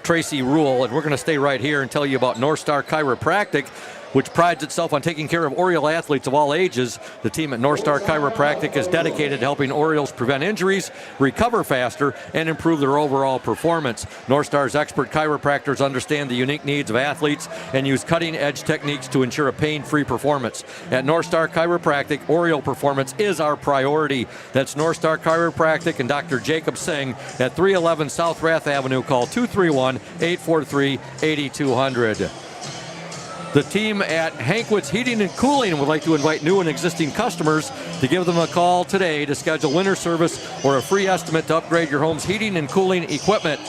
Tracy Rule. And we're going to stay right here and tell you about North Star Chiropractic, which prides itself on taking care of Oriole athletes of all ages. The team at North Star Chiropractic is dedicated to helping Orioles prevent injuries, recover faster, and improve their overall performance. North Star's expert chiropractors understand the unique needs of athletes and use cutting-edge techniques to ensure a pain-free performance. At North Star Chiropractic, Oriole performance is our priority. That's North Star Chiropractic and Dr. Jacob Singh at 311 South Rath Avenue. Call 231-843-8200. The team at Hankwitz Heating and Cooling would like to invite new and existing customers to give them a call today to schedule winter service or a free estimate to upgrade your home's heating and cooling equipment.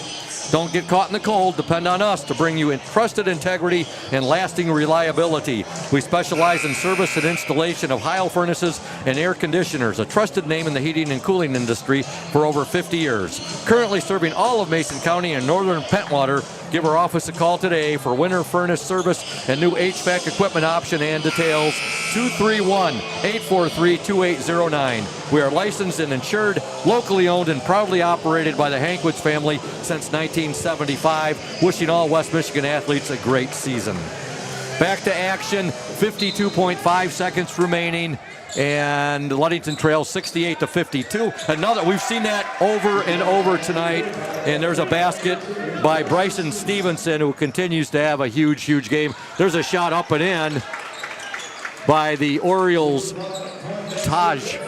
Don't get caught in the cold. Depend on us to bring you trusted integrity and lasting reliability. We specialize in service and installation of Heil furnaces and air conditioners, a trusted name in the heating and cooling industry for over 50 years. Currently serving all of Mason County and northern Pentwater. Give our office a call today for winter furnace service and new HVAC equipment option and details. 231-843-2809. We are licensed and insured, locally owned and proudly operated by the Hankwitz family since 1975. Wishing all West Michigan athletes a great season. Back to action, 52.5 seconds remaining, and Ludington trails 68-52. Another, we've seen that over and over tonight, and there's a basket by Bryson Stevenson, who continues to have a huge, huge game. There's a shot up and in by the Orioles. Taj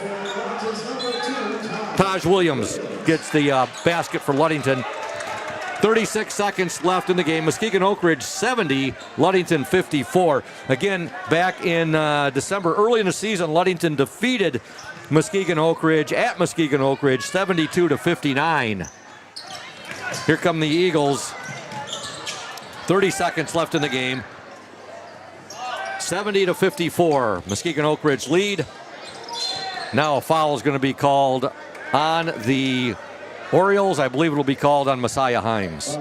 Williams gets the basket for Ludington. 36 seconds left in the game. Muskegon Oakridge 70, Ludington 54. Again, back in December, early in the season, Ludington defeated Muskegon Oakridge at Muskegon Oakridge 72-59. Here come the Eagles. 30 seconds left in the game. 70-54. Muskegon Oakridge lead. Now a foul is going to be called on the Orioles. I believe it will be called on Messiah Himes.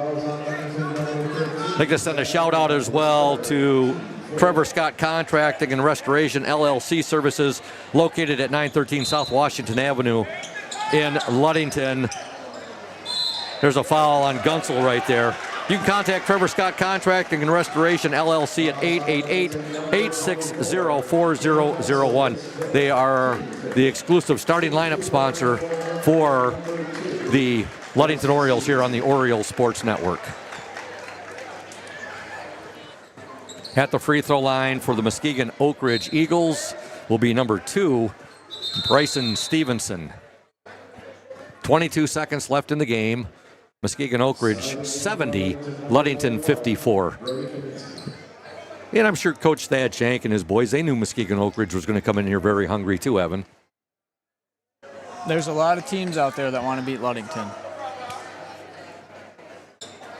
I'd like to send a shout out as well to Trevor Scott Contracting and Restoration LLC Services, located at 913 South Washington Avenue in Ludington. There's a foul on Gunsel right there. You can contact Trevor Scott Contracting and Restoration LLC at 888-860-4001. They are the exclusive starting lineup sponsor for the Ludington Orioles here on the Orioles Sports Network. At the free throw line for the Muskegon Oakridge Eagles will be number 2, Bryson Stevenson. 22 seconds left in the game. Muskegon Oakridge 70, Ludington 54. And I'm sure Coach Thad Shank and his boys, they knew Muskegon Oakridge was going to come in here very hungry too, Evan. There's a lot of teams out there that want to beat Ludington.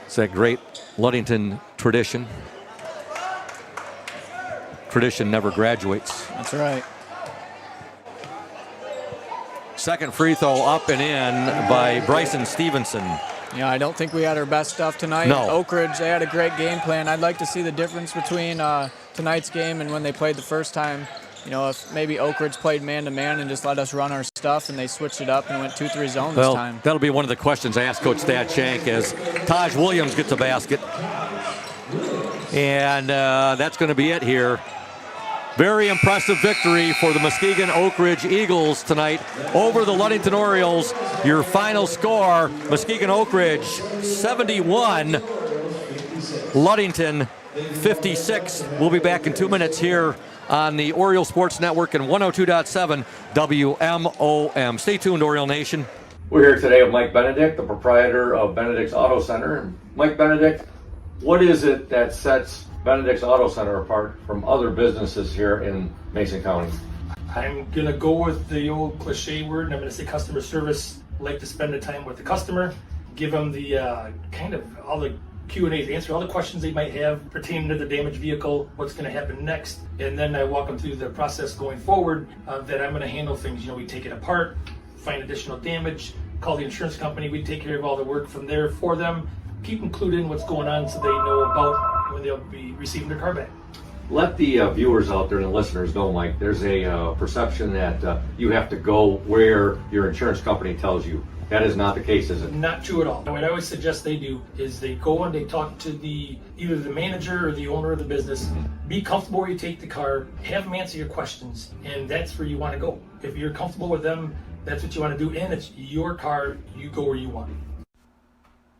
It's that great Ludington tradition. Tradition never graduates. That's right. Second free throw up and in by Bryson Stevenson. Yeah, I don't think we had our best stuff tonight. No. Oakridge, they had a great game plan. I'd like to see the difference between tonight's game and when they played the first time. You know, if maybe Oakridge played man-to-man and just let us run our stuff, and they switched it up and went 2-3 zone this time. That'll be one of the questions I asked Coach Thad Shank as Taj Williams gets a basket. And that's going to be it here. Very impressive victory for the Muskegon Oakridge Eagles tonight over the Ludington Orioles. Your final score, Muskegon Oakridge 71, Ludington 56. We'll be back in 2 minutes here on the Oriole Sports Network and 102.7 WMOM. Stay tuned, Oriole Nation. We're here today with Mike Benedict, the proprietor of Benedict's Auto Center. Mike Benedict, what is it that sets Benedict's Auto Center apart from other businesses here in Mason County? I'm going to go with the old cliche word, and I'm going to say customer service. Like to spend the time with the customer, give them the kind of all the Q&As, answer all the questions they might have pertaining to the damaged vehicle, what's going to happen next, and then I walk them through the process going forward that I'm going to handle things. You know, we take it apart, find additional damage, call the insurance company, we take care of all the work from there for them, keep them clued in what's going on so they know about when they'll be receiving their car back. Let the viewers out there and the listeners know, Mike, there's a perception that you have to go where your insurance company tells you. That is not the case, is it? Not true at all. What I always suggest they do is they go and they talk to either the manager or the owner of the business. Be comfortable where you take the car, have them answer your questions, and that's where you want to go. If you're comfortable with them, that's what you want to do, and it's your car, you go where you want.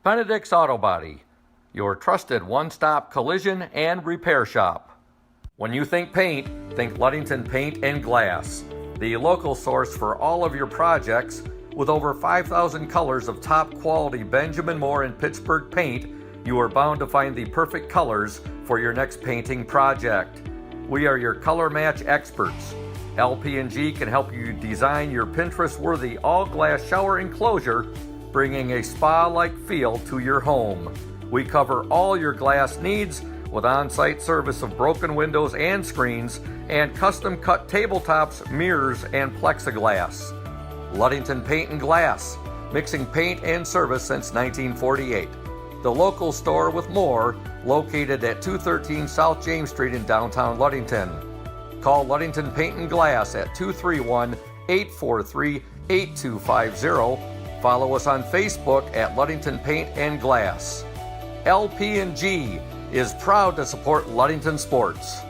Benedict's Auto Body, your trusted one-stop collision and repair shop. When you think paint, think Ludington Paint and Glass, the local source for all of your projects. With over 5,000 colors of top quality Benjamin Moore and Pittsburgh paint, you are bound to find the perfect colors for your next painting project. We are your color match experts. LP&G can help you design your Pinterest-worthy all-glass shower enclosure, bringing a spa-like feel to your home. We cover all your glass needs with on-site service of broken windows and screens and custom-cut tabletops, mirrors, and plexiglass. Ludington Paint and Glass, mixing paint and service since 1948. The local store with more, located at 213 South James Street in downtown Ludington. Call Ludington Paint and Glass at 231-843-8250. Follow us on Facebook at Ludington Paint and Glass. LP&G is proud to support Ludington sports.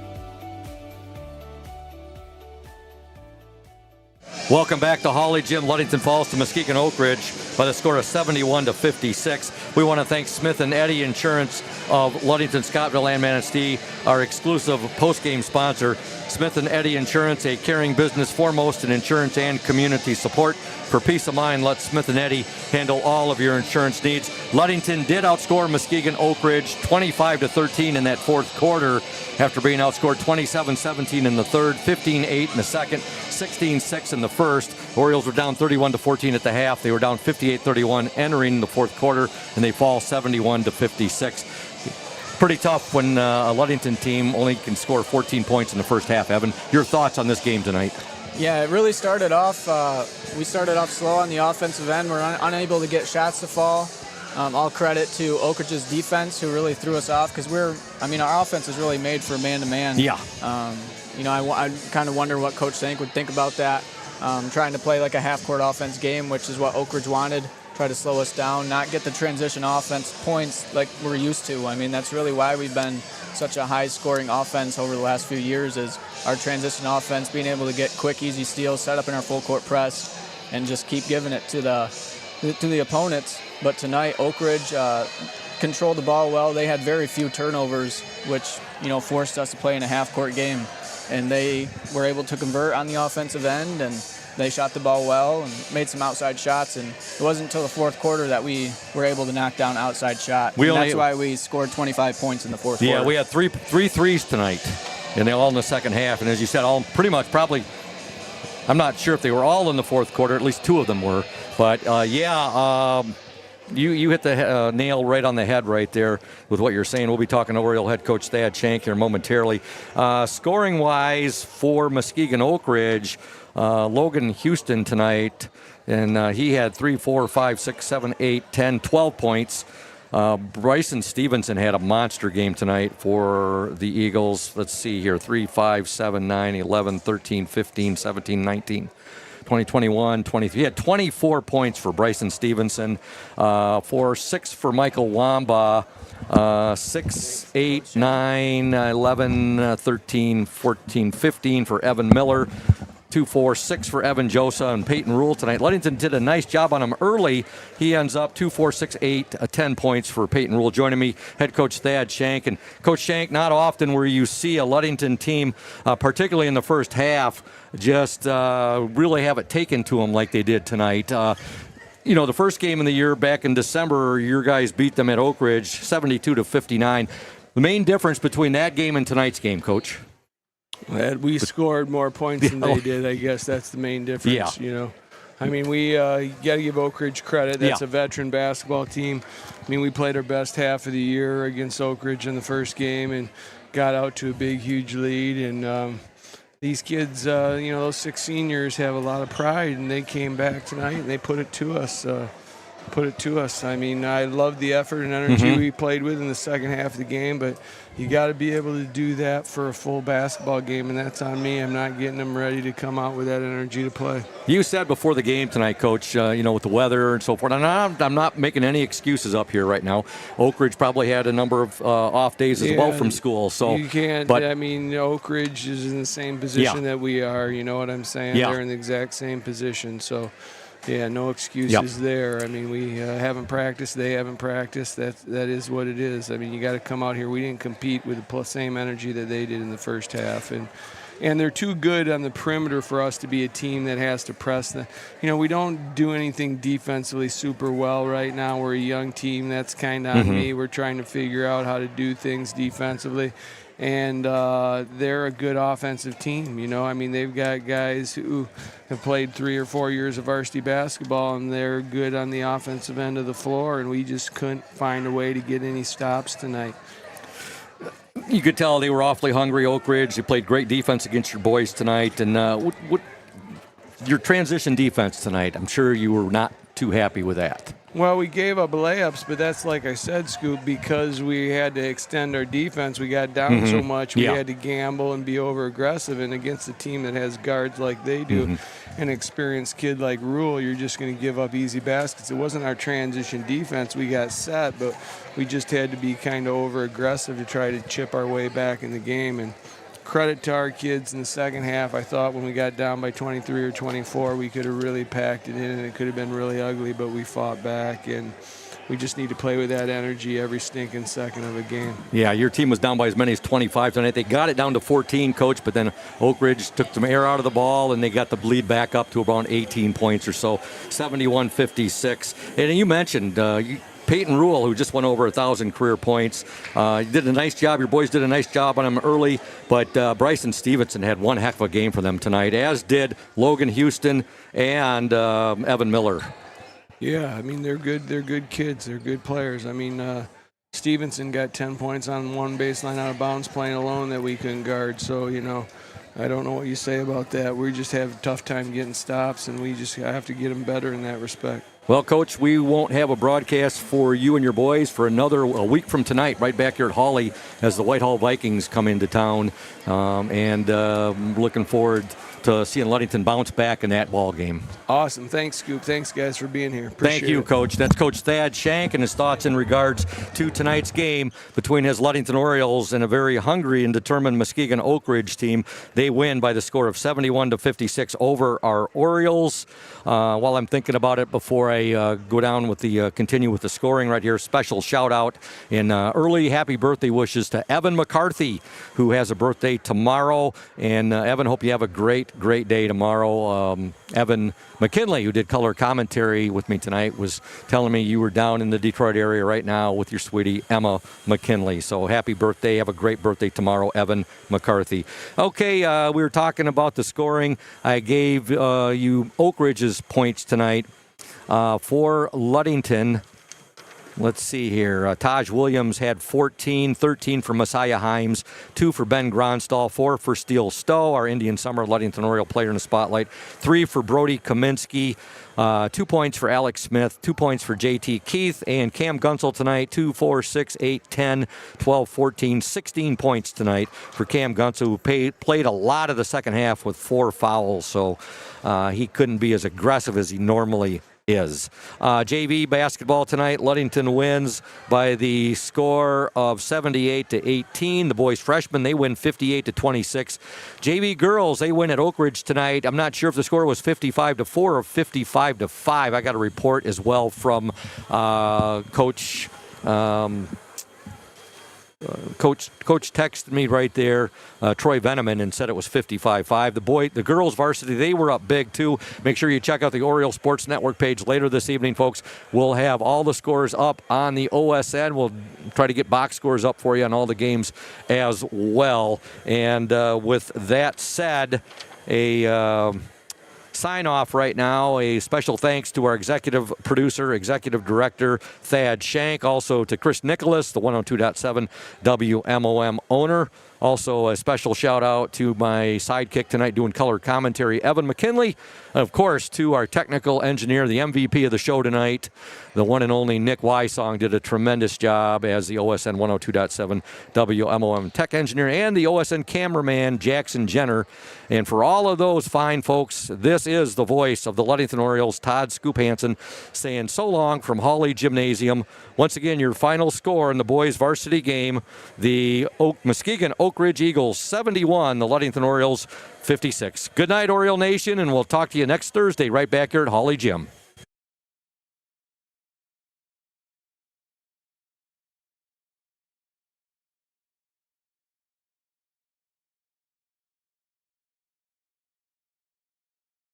Welcome back to Hawley Gym. Ludington falls to Muskegon Oakridge by the score of 71-56. We want to thank Smith and Eddy Insurance of Ludington, Scottville, and Manistee, our exclusive post-game sponsor. Smith and Eddy Insurance, a caring business foremost in insurance and community support. For peace of mind, let Smith and Eddy handle all of your insurance needs. Ludington did outscore Muskegon Oakridge 25-13 in that fourth quarter after being outscored 27-17 in the third, 15-8 in the second, 16-6 in the first. Orioles were down 31-14 at the half. They were down 58-31 entering the fourth quarter, and they fall 71-56. Pretty tough when a Ludington team only can score 14 points in the first half. Evan, your thoughts on this game tonight? Yeah, it really started off. We started off slow on the offensive end. We're unable to get shots to fall. All credit to Oakridge's defense, who really threw us off, because our offense is really made for man-to-man. Yeah. I kind of wonder what Coach Sank would think about that. Trying to play like a half-court offense game, which is what Oakridge wanted. Try to slow us down, not get the transition offense points like we're used to. I mean, that's really why we've been such a high-scoring offense over the last few years, is our transition offense, being able to get quick, easy steals, set up in our full-court press, and just keep giving it to the opponents. But tonight, Oakridge controlled the ball well. They had very few turnovers, which forced us to play in a half-court game. And they were able to convert on the offensive end, and they shot the ball well and made some outside shots. And it wasn't until the fourth quarter that we were able to knock down outside shot. That's why we scored 25 points in the fourth quarter. Yeah, we had three threes tonight, and they all in the second half. And as you said, all pretty much probably, I'm not sure if they were all in the fourth quarter. At least two of them were. But, You hit the nail right on the head right there with what you're saying. We'll be talking to Oriole head coach Thad Shank here momentarily. Scoring-wise for Muskegon Oakridge, Logan Houston tonight, and he had 3, 4, 5, 6, 7, 8, 10, 12 points. Bryson Stevenson had a monster game tonight for the Eagles. Let's see here, 3, 5, 7, 9, 11, 13, 15, 17, 19. 2021, 23. He had 24 points for Bryson Stevenson, 6 for Michael Wamba, 6, 8, 9, 11, 13, 14, 15 for Evan Miller, 2, 4, 6 for Evan Josa and Peyton Rule tonight. Ludington did a nice job on him early. He ends up 2, 4, 6, 8, 10 points for Peyton Rule. Joining me, head coach Thad Shank. And Coach Shank, not often where you see a Ludington team, particularly in the first half, just really have it taken to them like they did tonight. The first game of the year back in December, your guys beat them at Oakridge 72-59. The main difference between that game and tonight's game, Coach? We scored more points than they did. I guess that's the main difference. Yeah. We got to give Oakridge credit. That's a veteran basketball team. We played our best half of the year against Oakridge in the first game and got out to a big, huge lead. And these kids, those 6 seniors have a lot of pride, and they came back tonight and they put it to us. I love the effort and energy we played with in the second half of the game, but you got to be able to do that for a full basketball game, and that's on me. I'm not getting them ready to come out with that energy to play. You said before the game tonight, Coach, with the weather and so forth, and I'm not making any excuses up here right now. Oakridge probably had a number of off days as well from school. So you can't, Oakridge is in the same position that we are. You know what I'm saying? Yeah. They're in the exact same position. So, no excuses there. We haven't practiced. They haven't practiced. That is what it is. You got to come out here. We didn't compete with the same energy that they did in the first half. And, and they're too good on the perimeter for us to be a team that has to press them. We don't do anything defensively super well right now. We're a young team. That's kind of on me. We're trying to figure out how to do things defensively. And they're a good offensive team. They've got guys who have played 3 or 4 years of varsity basketball, and they're good on the offensive end of the floor, and we just couldn't find a way to get any stops tonight. You could tell they were awfully hungry, Oakridge. They played great defense against your boys tonight. And what your transition defense tonight, I'm sure you were not too happy with that. Well, we gave up layups, but that's like I said, Scoop, because we had to extend our defense. We got down so much. We had to gamble and be over-aggressive. And against a team that has guards like they do, an experienced kid like Rule, you're just going to give up easy baskets. It wasn't our transition defense. We got set, but we just had to be kind of over-aggressive to try to chip our way back in the game. And credit to our kids in the second half. I thought when we got down by 23 or 24, we could have really packed it in, and it could have been really ugly, but we fought back, and we just need to play with that energy every stinking second of a game. Yeah, your team was down by as many as 25 tonight. They got it down to 14, Coach, but then Oakridge took some air out of the ball, and they got the lead back up to around 18 points or so, 71-56. And you mentioned Peyton Rule, who just went over 1,000 career points. Did a nice job. Your boys did a nice job on him early, but Bryson Stevenson had one heck of a game for them tonight, as did Logan Houston and Evan Miller. Yeah, they're good. They're good kids. They're good players. Stevenson got 10 points on one baseline out of bounds playing alone that we couldn't guard. So, I don't know what you say about that. We just have a tough time getting stops, and we just have to get them better in that respect. Well, Coach, we won't have a broadcast for you and your boys for a week from tonight, right back here at Hawley, as the Whitehall Vikings come into town. Looking forward to seeing Ludington bounce back in that ball game. Awesome. Thanks, Scoop. Thanks, guys, for being here. Appreciate Thank you, it. Coach. That's Coach Thad Shank and his thoughts in regards to tonight's game between his Ludington Orioles and a very hungry and determined Muskegon Oakridge team. They win by the score of 71-56 over our Orioles. While I'm thinking about it, before I go down with continue with the scoring right here, special shout out and early happy birthday wishes to Evan McCarthy, who has a birthday tomorrow. And Evan, hope you have a great day tomorrow. Evan McKinley, who did color commentary with me tonight, was telling me you were down in the Detroit area right now with your sweetie Emma McKinley. So happy birthday. Have a great birthday tomorrow, Evan McCarthy. Okay, we were talking about the scoring. I gave you Oakridge's points tonight. For Ludington, let's see here. Taj Williams had 14, 13 for Messiah Himes, 2 for Ben Gronstall, 4 for Steele Stowe, our Indian Summer Ludington Oriole player in the spotlight, 3 for Brody Kaminsky, 2 points for Alex Smith, 2 points for JT Keith, and Cam Gunsel tonight, 2, 4, 6, 8, 10, 12, 14, 16 points tonight for Cam Gunsel, who played a lot of the second half with 4 fouls, so he couldn't be as aggressive as he normally is. JV basketball tonight, Ludington wins by the score of 78-18. The boys freshmen, they win 58-26. JV girls, they win at Oakridge tonight. I'm not sure if the score was 55-4 or 55-5. I got a report as well from Coach. Coach texted me right there, Troy Veneman, and said it was 55-5. The girls varsity, they were up big too. Make sure you check out the Oriole Sports Network page later this evening, folks. We'll have all the scores up on the OSN. We'll try to get box scores up for you on all the games as well. And with that said, sign off right now. A special thanks to our executive producer, executive director, Thad Shank. Also to Chris Nicholas, the 102.7 WMOM owner. Also a special shout out to my sidekick tonight doing color commentary, Evan McKinley. And of course, to our technical engineer, the MVP of the show tonight, the one and only Nick Wysong, did a tremendous job as the OSN 102.7 WMOM tech engineer, and the OSN cameraman, Jackson Jenner. And for all of those fine folks, this is the voice of the Ludington Orioles, Todd Scoop Hansen, saying so long from Hawley Gymnasium. Once again, your final score in the boys varsity game, the Muskegon Oakridge Eagles 71, the Ludington Orioles 56. Good night, Oriole Nation, and we'll talk to you next Thursday right back here at Hawley Gym.